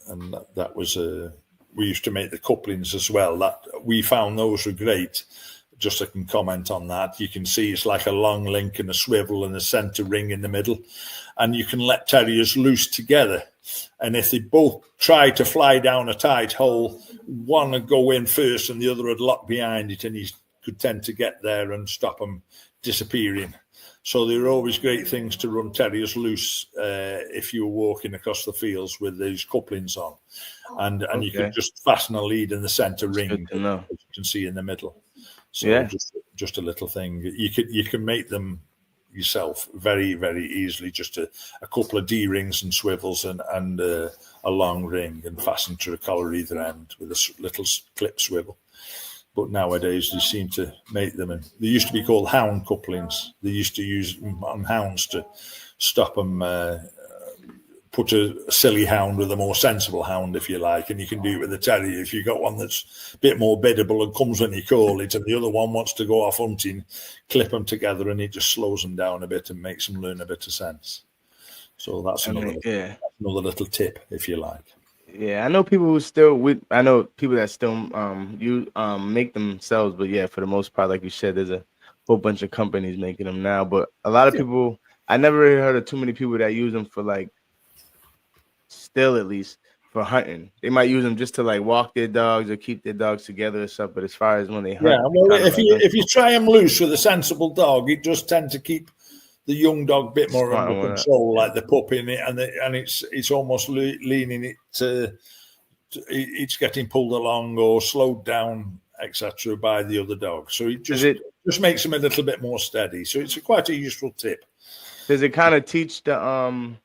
and that was we used to make the couplings as well. That we found those were great. Just I can comment on that. You can see it's like a long link and a swivel and a centre ring in the middle, and you can let terriers loose together. And if they both try to fly down a tight hole, one would go in first and the other would lock behind it, and you could tend to get there and stop them disappearing. So they were always great things to run terriers loose if you were walking across the fields with these couplings on. And you could just fasten a lead in the centre ring, as you can see in the middle. So just a little thing. You can make them yourself very, very easily. Just a couple of D-rings and swivels and a long ring, and fasten to a collar either end with a little clip swivel. But nowadays they seem to make them, and they used to be called hound couplings. They used to use them on hounds to stop them, put a silly hound with a more sensible hound, if you like, and you can do it with a terrier. If you've got one that's a bit more biddable and comes when you call it, and the other one wants to go off hunting, clip them together and it just slows them down a bit and makes them learn a bit of sense. So that's another little tip, if you like. Yeah, I know people who still I know people that still make themselves, but for the most part, like you said, there's a whole bunch of companies making them now. But a lot of people, I never really heard of too many people that use them for, like, still at least for hunting. They might use them just to, like, walk their dogs or keep their dogs together or stuff. But as far as when they hunt, if you try them loose with a sensible dog, it does tend to keep the young dog a bit more under control, like the pup in it, and it's almost leaning it to it's getting pulled along or slowed down etc., by the other dog. So it just makes them a little bit more steady. So it's quite a useful tip. Does it kind of teach the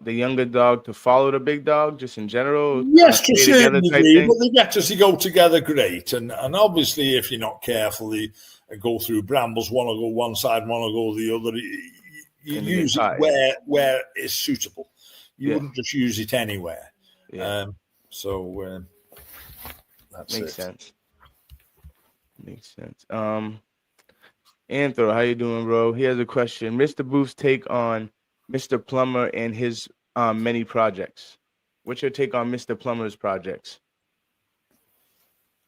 younger dog to follow the big dog, just in general? Yes, to a certain degree, thing? but they get to go together great. And obviously, if you're not careful, they go through brambles. One will go one side, one will go the other. You use it where it's suitable. You wouldn't just use it anywhere. Yeah. That's Makes sense. Makes sense. Anthro, how you doing, bro? He has a question. Mr. Booth's take on Mr. Plummer and his many projects. What's your take on Mr. Plummer's projects?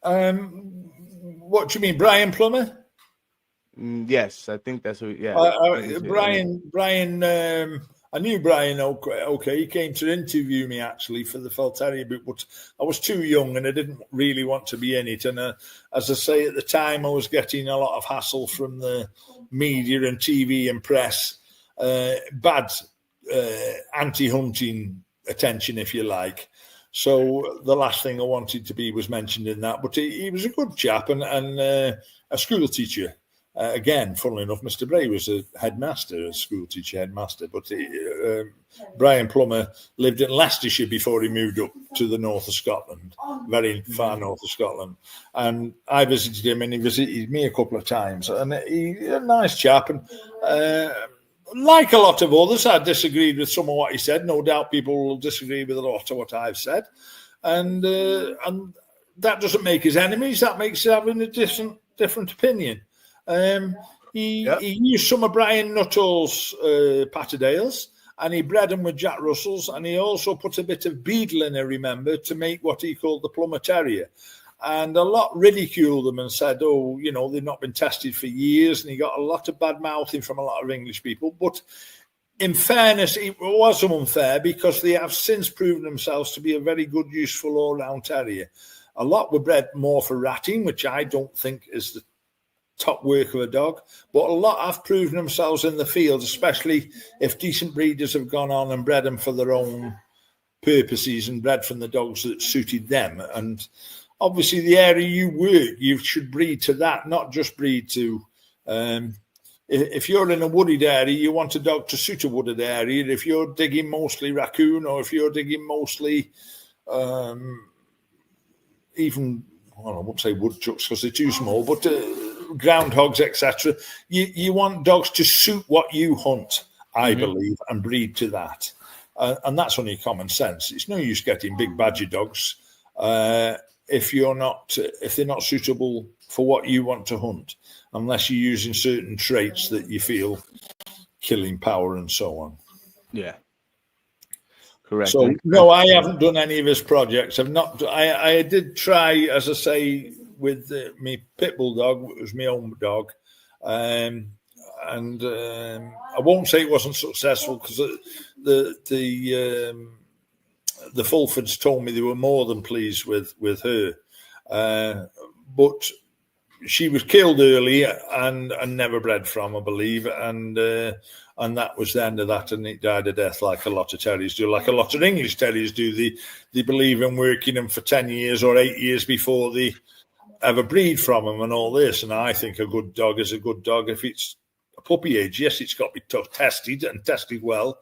What do you mean, Brian Plummer? Yes, I think that's what. Yeah, Brian. I knew Brian. Okay, he came to interview me actually for the Fell Terrier book, but I was too young and I didn't really want to be in it. And as I say, at the time, I was getting a lot of hassle from the media and TV and press, bad anti-hunting attention, if you like. So the last thing I wanted to be was mentioned in that. But he was a good chap and a school teacher. Again, funnily enough, Mr. Bray was a school teacher headmaster, but Brian Plummer lived in Leicestershire before he moved up to the north of Scotland, very far north of Scotland. And I visited him and he visited me a couple of times. And he's a nice chap. And like a lot of others, I disagreed with some of what he said. No doubt people will disagree with a lot of what I've said. And that doesn't make us enemies. That makes us having a different opinion. He used some of Brian Nuttall's Patterdales and he bred them with Jack Russells, and he also put a bit of beadle in, I remember, to make what he called the Plummer Terrier. And a lot ridiculed them and said, they've not been tested for years, and he got a lot of bad mouthing from a lot of English people. But in fairness, it was unfair because they have since proven themselves to be a very good, useful all-round terrier. A lot were bred more for ratting, which I don't think is the top work of a dog, but a lot have proven themselves in the field, especially if decent breeders have gone on and bred them for their own purposes and bred from the dogs that suited them. And obviously the area you work, you should breed to that, not just breed to if you're in a wooded area, you want a dog to suit a wooded area. If you're digging mostly raccoon, or if you're digging mostly even, well, I won't say woodchucks because they're too small, but groundhogs, etc. You want dogs to suit what you hunt, I believe, and breed to that. And that's only common sense. It's no use getting big badger dogs if they're not suitable for what you want to hunt, unless you're using certain traits that you feel killing power and so on. Yeah. Correct. So no, I haven't done any of his projects. I did try, as I say, with my pit bull dog. It was my own dog, and I won't say it wasn't successful because the Fulfords told me they were more than pleased with her, but she was killed early and never bred from, I believe, and that was the end of that, and it died a death like a lot of terriers do, like a lot of English terriers do. They believe in working them for 10 years or 8 years before they ever breed from them and all this. And I think a good dog is a good dog if it's a puppy age. Yes, it's got to be tested and tested well,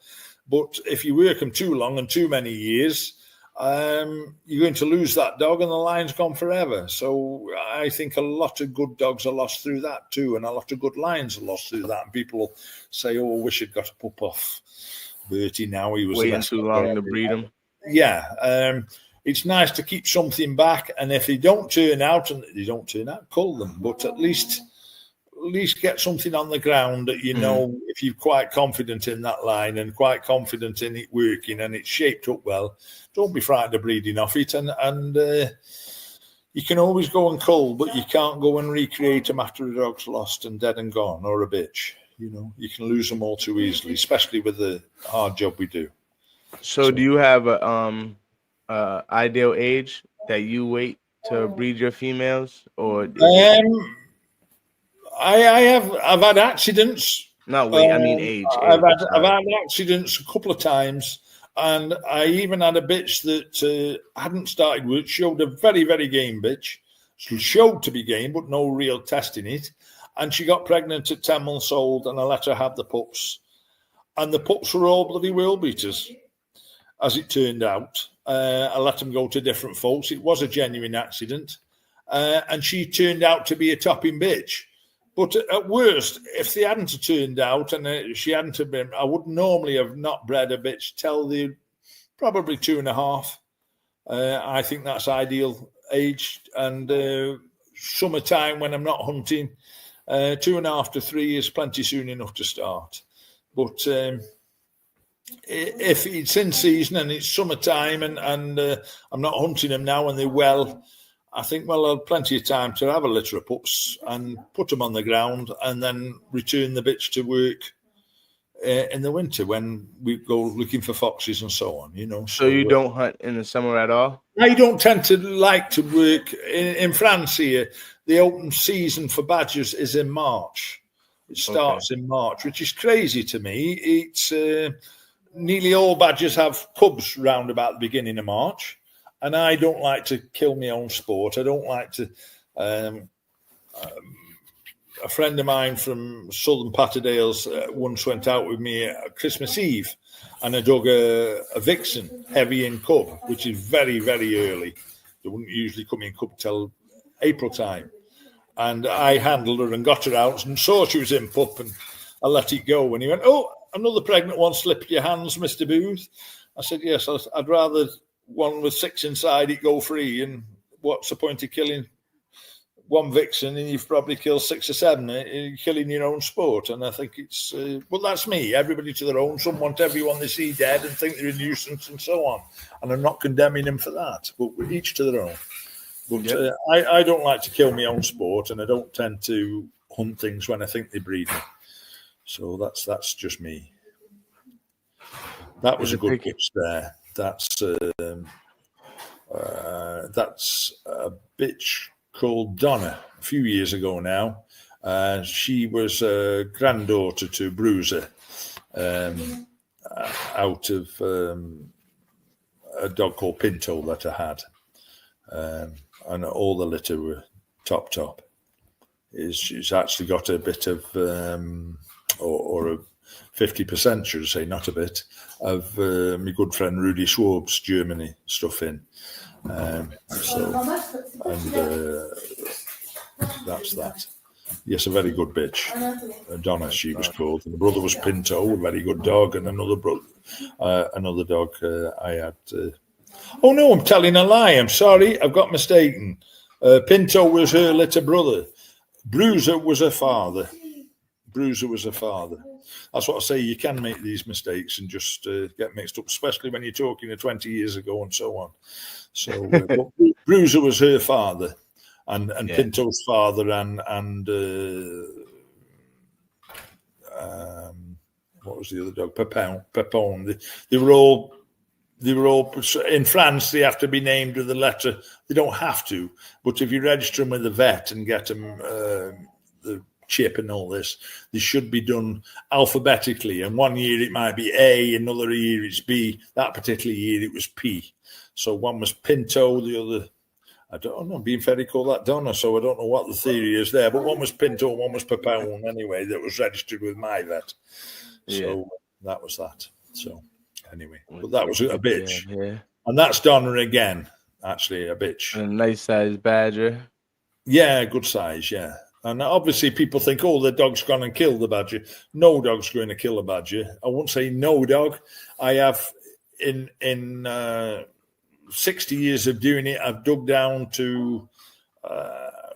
but if you work them too long and too many years, you're going to lose that dog and the line's gone forever. So I think a lot of good dogs are lost through that too, and a lot of good lines are lost through that. And people say, "Oh, I wish I'd got a pup off Bertie now. He was waiting too long to breed him." Yeah, it's nice to keep something back, and if they don't turn out, cull them. But at least get something on the ground that you know, if you're quite confident in that line and quite confident in it working and it's shaped up well, don't be frightened of breeding off it. And you can always go and cull, but you can't go and recreate them after a dog's lost and dead and gone, or a bitch. You know, you can lose them all too easily, especially with the hard job we do. So do you have a ideal age that you wait to breed your females, or? I've had accidents. Not wait, I mean age. I've had accidents a couple of times, and I even had a bitch that hadn't started work. Showed a very, very game bitch, She showed to be game, but no real testing it. And she got pregnant at 10 months old, and I let her have the pups. And the pups were all bloody world beaters, as it turned out. I let them go to different folks. It was a genuine accident. And she turned out to be a topping bitch. But at worst, if they hadn't turned out and she hadn't have been, I would normally have not bred a bitch till the probably 2.5. I think that's ideal age. And summertime when I'm not hunting, 2.5 to 3 is plenty soon enough to start. But if it's in season and it's summertime and I'm not hunting them now and they're well, I think, well, I'll have plenty of time to have a litter of pups and put them on the ground and then return the bitch to work in the winter when we go looking for foxes and so on, you know. So you don't hunt in the summer at all? I don't tend to like to work. In France here, the open season for badgers is in March. It starts in March, which is crazy to me. It's nearly all badgers have cubs round about the beginning of March. And I don't like to kill my own sport. I don't like to... a friend of mine from Southern Patterdales once went out with me at Christmas Eve and I dug a vixen, heavy in cub, which is very, very early. They wouldn't usually come in cub till April time. And I handled her and got her out and saw she was in pup and I let it go. And he went, "Oh, another pregnant one slipped your hands, Mr. Booth." I said, "Yes, I'd rather one with 6 inside it go free. And what's the point of killing one vixen and you've probably killed 6 or 7? You're killing your own sport." And I think it's, well, that's me. Everybody to their own. Some want everyone they see dead and think they're a nuisance and so on. And I'm not condemning them for that, but each to their own. But I don't like to kill my own sport and I don't tend to hunt things when I think they breed me. So that's just me. That was a good pitch there. That's a bitch called Donna a few years ago now. She was a granddaughter to Bruiser out of a dog called Pinto that I had. And all the litter were top. She's actually got a bit of, or a 50%, should I say, not a bit, of my good friend Rudy Schwab's Germany stuff in. That's that. Yes, a very good bitch. Donna, she was called. And the brother was Pinto, a very good dog, and another dog I had. Oh no, I'm telling a lie. I'm sorry, I've got mistaken. Pinto was her little brother. Bruiser was her father. That's what I say. You can make these mistakes and just get mixed up, especially when you're talking 20 years ago and so on. So Bruiser was her father, and Pinto's father, and what was the other dog? Pepon. They were all in France. They have to be named with the letter. They don't have to, but if you register them with the vet and get them the chip and all this, they should be done alphabetically. And one year it might be A, another year it's B. That particular year it was P. So one was Pinto, the other, I don't know, being fair, they call that Donna, so I don't know what the theory is there, but one was Pinto, one was Pepone anyway, that was registered with my vet. So that was that. So anyway, but that was a bitch. Yeah. And that's Donna again, actually, a bitch. A nice size badger. Yeah, good size, yeah. And obviously people think, oh, the dog's gone and killed the badger. No dog's going to kill a badger. I won't say no dog. I have, in 60 years of doing it, I've dug down to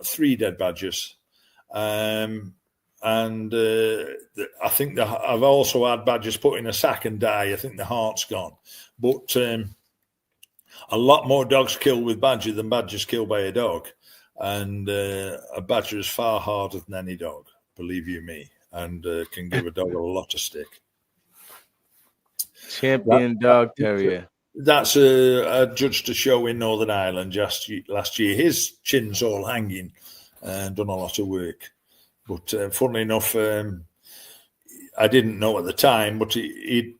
3 dead badgers. And I think I've also had badgers put in a sack and die. I think the heart's gone. But a lot more dogs kill with badger than badgers kill by a dog. And a badger is far harder than any dog, believe you me, and can give a dog a lot of stick. Champion dog terrier. That's a judged a show in Northern Ireland just last year. His chin's all hanging and done a lot of work. But funnily enough, I didn't know at the time, but I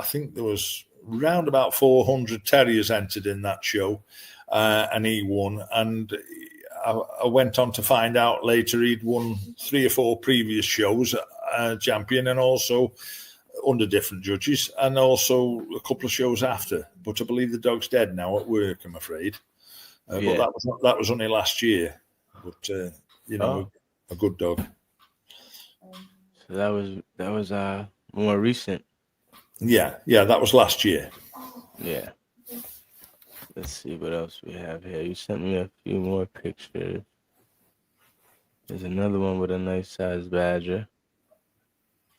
think there was round about 400 terriers entered in that show. and he won. And I went on to find out later he'd won 3 or 4 previous shows, champion, and also under different judges, and also a couple of shows after. But I believe the dog's dead now at work, I'm afraid. But that was only last year. But a good dog. So that was more recent. Yeah, that was last year. Yeah. Let's see what else we have here. You sent me a few more pictures. There's another one with a nice sized badger.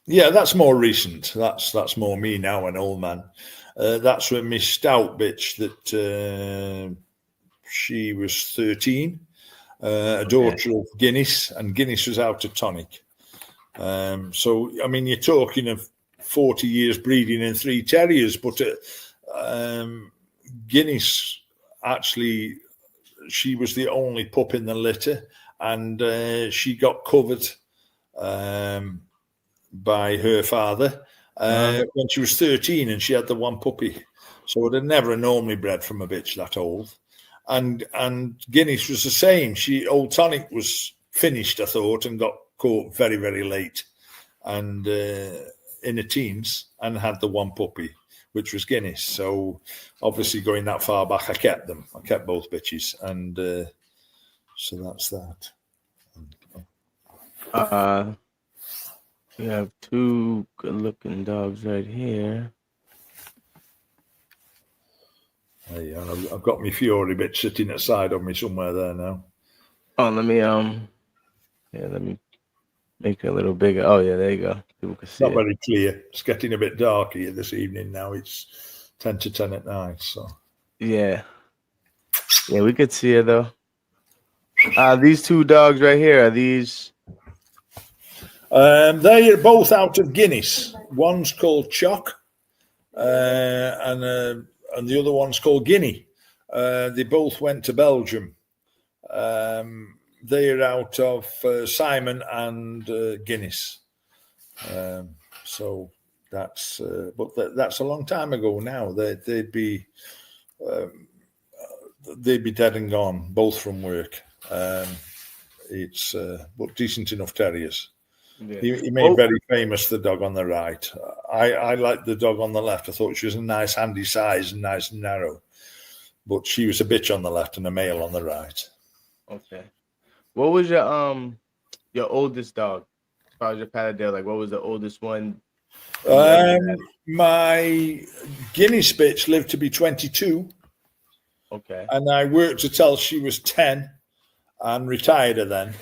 Yeah, that's more recent. That's more me now, an old man. That's with my stout bitch that she was 13, a daughter of Guinness, and Guinness was out of tonic. So, I mean, you're talking of 40 years breeding in 3 terriers, but Guinness, actually, she was the only pup in the litter, and she got covered by her father when she was 13, and she had the one puppy. So it had never normally bred from a bitch that old. And Guinness was the same. Old Tonic was finished, I thought, and got caught very, very late, and in the teens, and had the one puppy, which was Guinness. So obviously, going that far back, I kept them. I kept both bitches, and so that's that. We have 2 good-looking dogs right here. Yeah, I've got my Fury bitch sitting aside of me somewhere there now. Oh, let me make it a little bigger. Oh yeah, there you go. People can see Not it. very clear. It's getting a bit dark here this evening now. It's 10 to 10 at night. So Yeah, we could see it though. These 2 dogs right here, are these? They are both out of Guinness. One's called Choc, and the other one's called Guinea. They both went to Belgium. They are out of Simon and Guinness. So that's that's a long time ago now. They'd be dead and gone, both from work. It's but decent enough terriers. Yeah. He made very famous the dog on the right. I liked the dog on the left. I thought she was a nice, handy size and nice and narrow. But she was a bitch on the left and a male on the right. Okay. What was your oldest dog? As far as your Patterdale, like what was the oldest one? My Guinness bitch lived to be 22. Okay. And I worked until she was 10 and retired her then.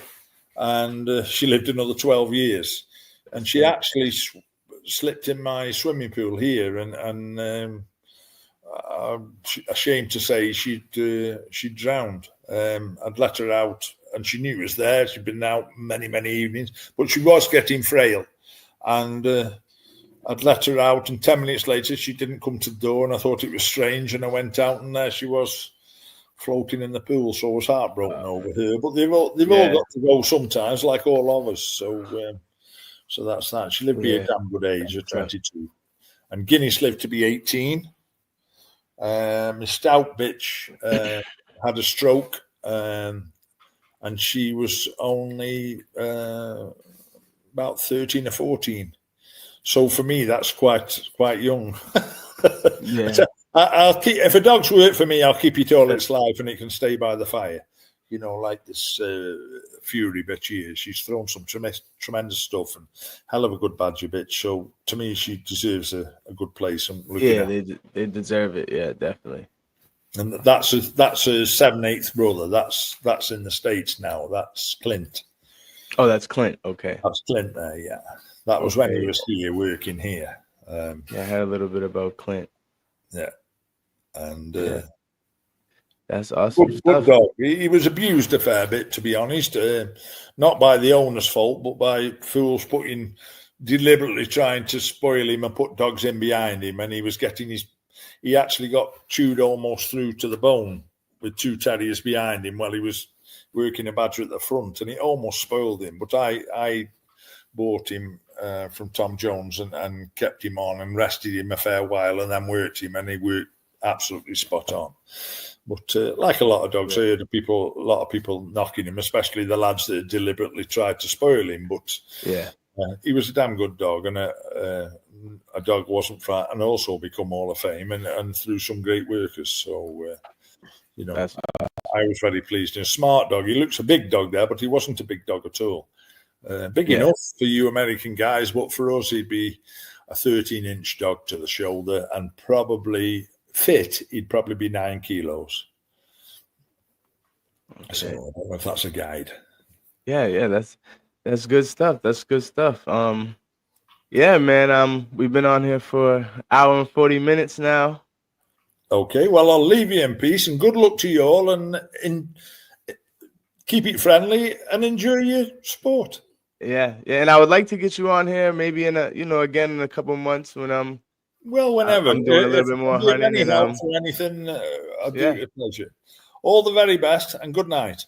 And she lived another 12 years. And she actually slipped in my swimming pool here, and ashamed to say she'd drowned. I'd let her out, and she knew it was there. She'd been out many, many evenings, but she was getting frail. And I'd let her out, and 10 minutes later, she didn't come to the door, and I thought it was strange, and I went out, and there she was, floating in the pool. So I was heartbroken over her. But they've all got to go sometimes, like all of us. So that's that. She lived to be a damn good age at 22. And Guinness lived to be 18. My stout bitch had a stroke, and she was only about 13 or 14. So for me, that's quite young. Yeah. I'll keep, if a dog's work for me, I'll keep it all its life, and it can stay by the fire. You know, like this Fury bitch here. She's thrown some tremendous stuff, and hell of a good badger bitch. So to me, she deserves a good place. And they deserve it. Yeah, definitely. And that's a 7/8 brother. That's in the States now. That's Clint. Oh, that's Clint. Okay. That's Clint there. Yeah, that was when he was here working here. I had a little bit about Clint. Yeah. And that's awesome. Good dog. He was abused a fair bit, to be honest. Not by the owner's fault, but by fools deliberately trying to spoil him and put dogs in behind him. And he was getting he actually got chewed almost through to the bone with 2 terriers behind him while he was working a badger at the front, and it almost spoiled him. But I bought him from Tom Jones and kept him on and rested him a fair while, and then worked him, and he worked absolutely spot on. But like a lot of dogs, I heard a lot of people knocking him, especially the lads that deliberately tried to spoil him. But Yeah. he was a damn good dog, and a dog wasn't frightened, and also become Hall of Fame and through some great workers. So, you know, I was very pleased. And a smart dog. He looks a big dog there, but he wasn't a big dog at all. Big enough for you American guys, but for us, he'd be a 13-inch dog to the shoulder, and probably fit, he'd probably be 9 kilos. Okay. So I don't know if that's a guide. Yeah, that's good stuff. That's good stuff. Yeah, man. We've been on here for an hour and 40 minutes now. Okay, well, I'll leave you in peace, and good luck to you all, and keep it friendly and enjoy your sport. Yeah, and I would like to get you on here maybe again in a couple of months when whenever I'm doing a little bit more hunting any help for anything, I'll do it with pleasure. All the very best, and good night.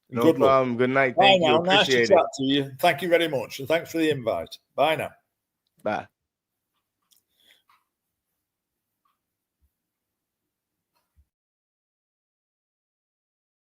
No problem. Good night. Bye Thank you. now. Nice to Appreciate chat to you. Thank you very much, and thanks for the invite. Bye now. Bye.